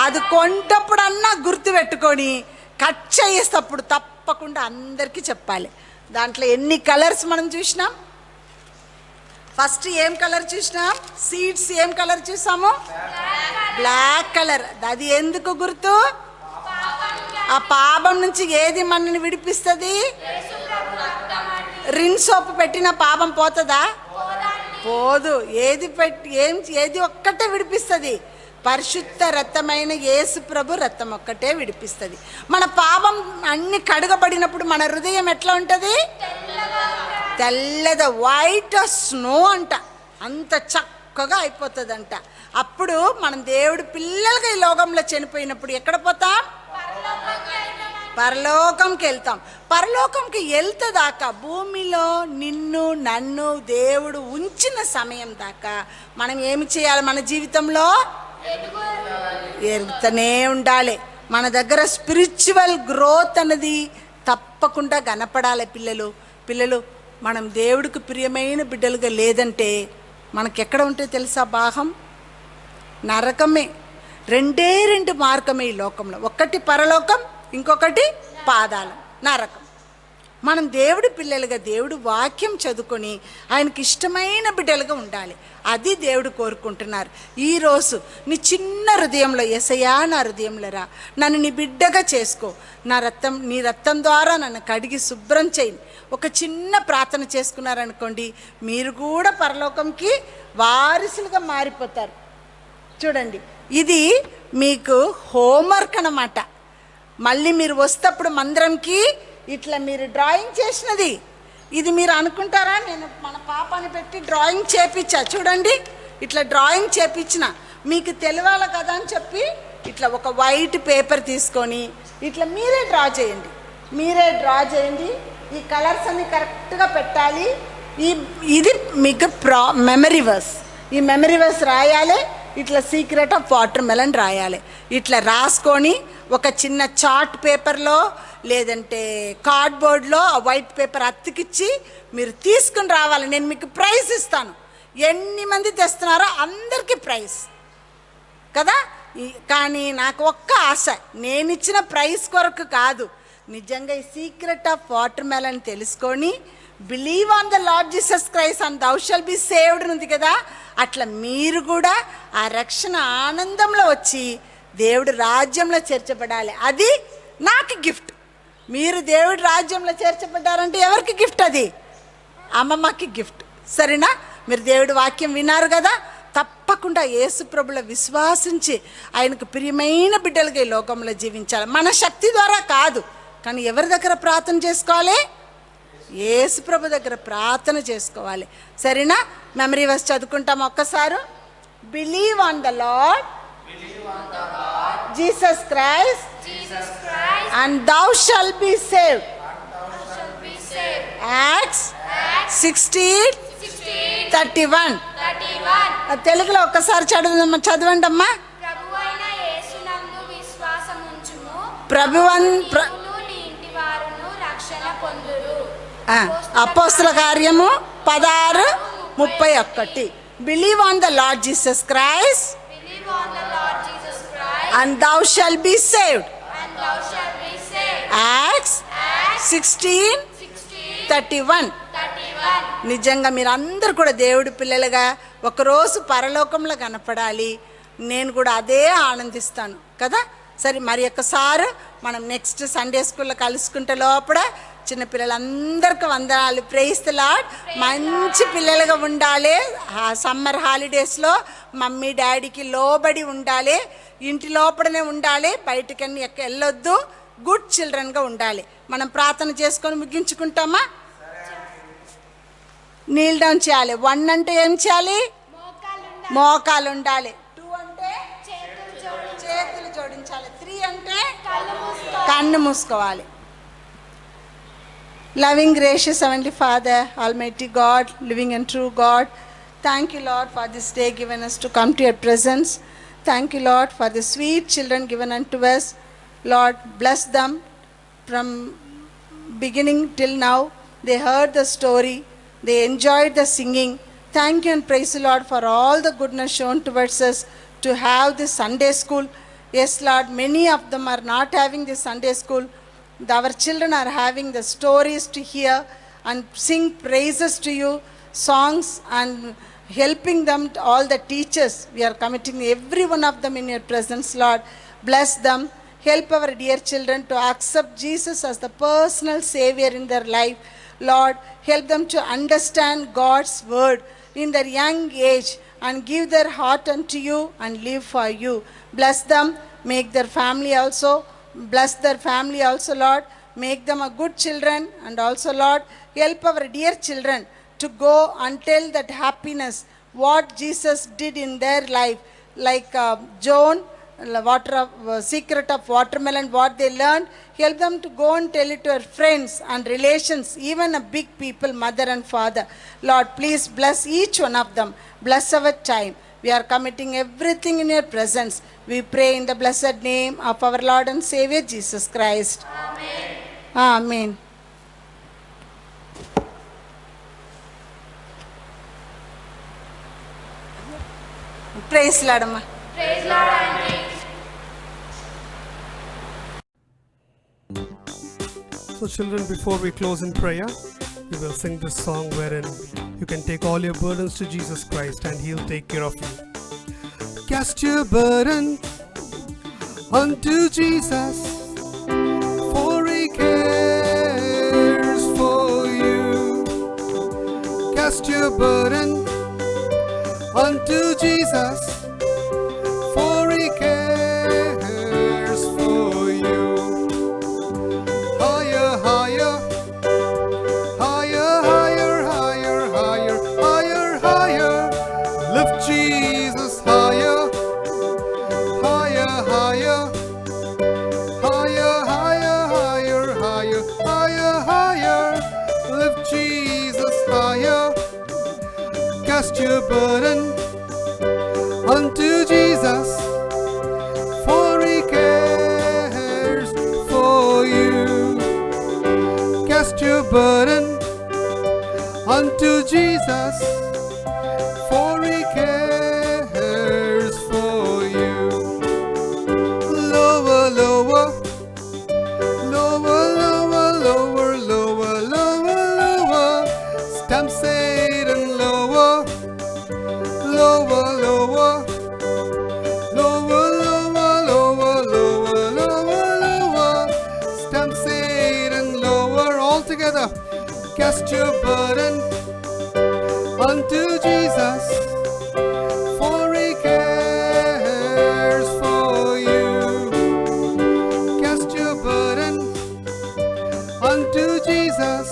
అది కొంటప్పుడన్నా గుర్తు పెట్టుకొని కట్ చేసేటప్పుడు తప్పకుండా అందరికీ చెప్పాలి. దాంట్లో ఎన్ని కలర్స్ మనం చూసినాం. ఫస్ట్ ఏం కలర్ చూసినాం? సీడ్స్ ఏం కలర్ చూసాము? Black colour. అది ఎందుకు గుర్తు? ఆ పాపం నుంచి ఏది మనల్ని విడిపిస్తుంది? రిన్ సోపు పెట్టిన పాపం పోతుందా? పోదు. ఏది ఒక్కటే విడిపిస్తుంది? పరిశుద్ధ రక్తమైన యేసు ప్రభు రక్తం ఒక్కటే విడిపిస్తుంది. మన పాపం అన్ని కడగబడినప్పుడు మన హృదయం ఎట్లా ఉంటుంది? తెల్లద, వైట్ స్నో అంట, అంత చక్కగా అయిపోతుందంట. అప్పుడు మనం దేవుడి పిల్లలుగా ఈ లోకంలో చనిపోయినప్పుడు ఎక్కడ పోతాం? పరలోకంకి వెళ్తాం. పరలోకంకి వెళ్తే దాకా భూమిలో నిన్ను నన్ను దేవుడు ఉంచిన సమయం దాకా మనం ఏమి చేయాలి? మన జీవితంలో ఎరుగుతూనే ఉండాలి. మన దగ్గర స్పిరిచువల్ గ్రోత్ అనేది తప్పకుండా కనపడాలి. పిల్లలు మనం దేవుడికి ప్రియమైన బిడ్డలుగా లేదంటే మనకెక్కడ ఉంటే తెలుసా? భాగం నరకమే. 2 మార్గమే ఈ లోకంలో. ఒకటి పరలోకం, ఇంకొకటి పాదాలు, నరకం. మనం దేవుడి పిల్లలుగా దేవుడు వాక్యం చదువుకొని ఆయనకి ఇష్టమైన బిడ్డలుగా ఉండాలి. అది దేవుడు కోరుకుంటున్నారు. ఈరోజు నీ చిన్న హృదయంలో, యేసయ్యా నా హృదయంలో రా, నన్ను నీ బిడ్డగా చేసుకో, నీ రక్తం ద్వారా నన్ను కడిగి శుభ్రం చేయి. ఒక చిన్న ప్రార్థన చేసుకున్నారనుకోండి, మీరు కూడా పరలోకంకి వారసులుగా మారిపోతారు. చూడండి, ఇది మీకు హోంవర్క్ అన్నమాట. మళ్ళీ మీరు వస్తప్పుడు మందిరంకి ఇట్లా మీరు డ్రాయింగ్ చేసినది ఇది మీరు అనుకుంటారా? నేను మన పాపని పెట్టి డ్రాయింగ్ చేపించా. చూడండి, ఇట్లా డ్రాయింగ్ చేపించిన మీకు తెలియాలి కదా అని చెప్పి ఇట్లా ఒక వైట్ పేపర్ తీసుకొని ఇట్లా మీరే డ్రా చేయండి. ఈ కలర్స్ అన్ని కరెక్ట్గా పెట్టాలి. ఇది మీకు మెమరీ వర్స్. ఈ మెమరీ వర్స్ రాయాలి. ఇట్లా సీక్రెట్ ఆఫ్ వాటర్ మెలన్ రాయాలి. ఇట్లా రాసుకొని ఒక చిన్న చార్ట్ పేపర్లో లేదంటే కార్డ్బోర్డ్లో ఆ వైట్ పేపర్ అతికిచ్చి మీరు తీసుకుని రావాలి. నేను మీకు ప్రైజ్ ఇస్తాను. ఎన్ని మంది తెస్తున్నారో అందరికీ ప్రైజ్ కదా. కానీ నాకు ఒక్క ఆశ, నేను ఇచ్చిన ప్రైజ్ కొరకు కాదు, నిజంగా ఈ సీక్రెట్ ఆఫ్ వాటర్ మెలన్ తెలుసుకొని believe on the Lord Jesus Christ and thou shalt be saved ఉంది కదా, అట్లా మీరు కూడా ఆ రక్షణ ఆనందంలో వచ్చి దేవుడి రాజ్యంలో చేర్చబడాలి. అది నాకు గిఫ్ట్. మీరు దేవుడి రాజ్యంలో చేర్చబడ్డారంటే ఎవరికి గిఫ్ట్? అది అమ్మమ్మకి గిఫ్ట్. సరేనా? మీరు దేవుడి వాక్యం విన్నారు కదా, తప్పకుండా యేసు ప్రభువులో విశ్వాసించి ఆయనకు ప్రియమైన బిడ్డలుగా ఈ లోకంలో జీవించాలి. మన శక్తి ద్వారా కాదు, కానీ ఎవరి దగ్గర ప్రార్థన చేసుకోవాలి? యేసు ప్రభు దగ్గర ప్రార్థన చేసుకోవాలి. సరేనా? మెమరీ వర్స్ చదువుకుంటాం ఒక్కసారి. Believe on the Lord Jesus Christ and thou shalt be saved. Acts 16:31. తెలుగులో ఒక్కసారి చదవండి అమ్మా. ప్రభువైన యేసునందు విశ్వాసముంచుము, నీ ఇంటి వారును రక్షణ పొందురు. అపోస్తల కార్యము 16:31. Believe on the Lord Jesus Christ and thou shalt be saved. Acts 16:31. నిజంగా మీరు అందరు కూడా దేవుడి పిల్లలుగా ఒకరోజు పరలోకంలో కనపడాలి. నేను కూడా అదే ఆనందిస్తాను కదా. సరే, మరి ఒక్కసారి మనం నెక్స్ట్ సండే స్కూల్లో కలుసుకుంటే లోపల చిన్నపిల్లలందరికీ వందనాలు. Praise the Lord. మంచి పిల్లలుగా ఉండాలి. సమ్మర్ హాలిడేస్లో మమ్మీ డాడీకి లోబడి ఉండాలి. ఇంటి లోపలనే ఉండాలి, బయటకన్నీ వెళ్ళొద్దు. గుడ్ చిల్డ్రన్గా ఉండాలి. మనం ప్రార్థన చేసుకొని ముగించుకుంటామా? నీల్ డౌన్ చేయాలి. 1 అంటే ఏం చేయాలి? మోకాలు ఉండాలి. 2 అంటే చేతులు జోడించాలి. 3 అంటే కన్ను మూసుకోవాలి. Loving, gracious Heavenly Father, Almighty God, living and true God, thank you, Lord, for this day given us to come to your presence. Thank you, Lord, for the sweet children given unto us. Lord, bless them from beginning till now. They heard the story. They enjoyed the singing. Thank you and praise the Lord for all the goodness shown towards us to have this Sunday school. Yes, Lord, many of them are not having this Sunday school. Our children are having the stories to hear and sing praises to you, songs, and helping them, to all the teachers. We are committing every one of them in your presence, Lord. Bless them. Help our dear children to accept Jesus as the personal Savior in their life. Lord, help them to understand God's word in their young age and give their heart unto you and live for you. Bless them. Make their family also. Bless their family also, Lord. Make them a good children. And also, Lord, help our dear children to go and tell that happiness, what Jesus did in their life. Like John, secret of watermelon, what they learned. Help them to go and tell it to our friends and relations, even a big people, mother and father. Lord, please bless each one of them. Bless our time. We are committing everything in your presence. We pray in the blessed name of our Lord and Savior Jesus Christ. Amen. Amen. Praise Lord, Amma. Praise Lord, Auntie. So children, before we close in prayer, we will sing this song wherein you can take all your burdens to Jesus Christ and He'll take care of you. Cast your burden unto Jesus, for He cares for you. Cast your burden unto Jesus, for He cares for you. Higher, higher, higher, higher, higher, higher, higher, higher. Lift Jesus higher, higher, higher, higher, higher, higher, higher, higher, higher. Lift Jesus higher. Cast your burden unto Jesus, for He cares for you. Cast your burden unto Jesus, for He cares for you. Lower, lower, lower, lower, lower, lower, lower, lower. Stamp Satan lower, lower, lower, lower, lower, lower, lower, lower, lower. Stamp Satan lower. All together. Cast your burden unto Jesus, for He cares for you. Cast your burden unto Jesus,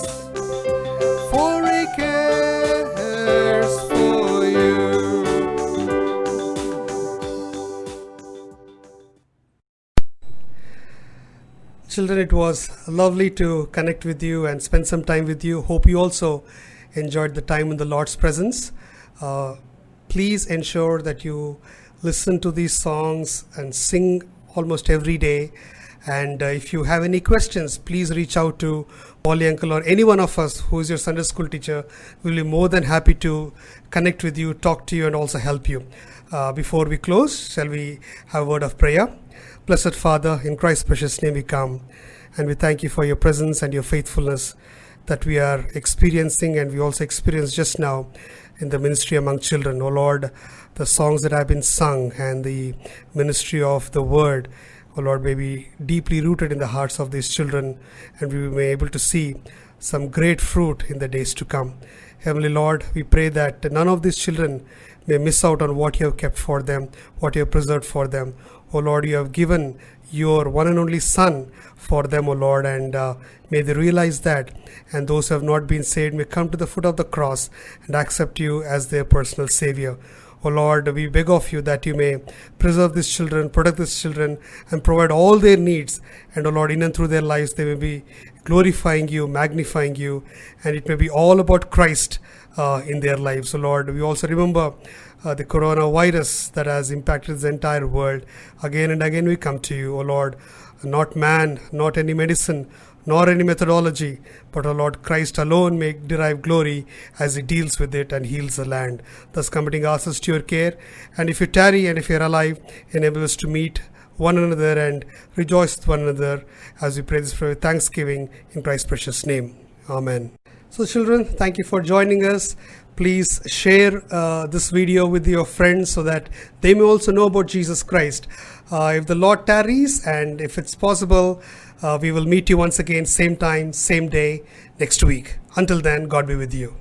for He cares for you. Children, it was lovely to connect with you and spend some time with you. Hope you also enjoyed the time in the Lord's presence. Please ensure that you listen to these songs and sing almost every day. And if you have any questions, please reach out to Polly Uncle or any one of us who is your Sunday school teacher. We'll be more than happy to connect with you, talk to you, and also help you. Before we close, shall we have a word of prayer? Blessed Father, in Christ's precious name we come, and we thank you for your presence and your faithfulness. that we are experiencing, and we also experienced just now in the ministry among children. Oh Lord, the songs that have been sung and the ministry of the word, oh Lord, may be deeply rooted in the hearts of these children, and we may be able to see some great fruit in the days to come. Heavenly Lord, we pray that none of these children may miss out on what you have kept for them, what you have preserved for them. Oh Lord, you have given your one and only Son for them, O Lord, and may they realize that, and those who have not been saved may come to the foot of the cross and accept you as their personal Savior. O Lord, we beg of you that you may preserve these children, protect these children, and provide all their needs. And O Lord, in and through their lives, they may be glorifying you, magnifying you, and it may be all about Christ in their lives. So Lord, we also remember the coronavirus that has impacted the entire world. Again and again we come to you, O Lord, not man, not any medicine, nor any methodology, but, O Lord, Christ alone may derive glory as he deals with it and heals the land. Thus committing ourselves to your care, and if you tarry and if you are alive, enable us to meet one another and rejoice with one another as we pray this prayer with thanksgiving in Christ's precious name. Amen. So children, thank you for joining us. Please share this video with your friends so that they may also know about Jesus Christ. If the Lord tarries, and if it's possible, we will meet you once again, same time, same day, next week. Until then, God be with you.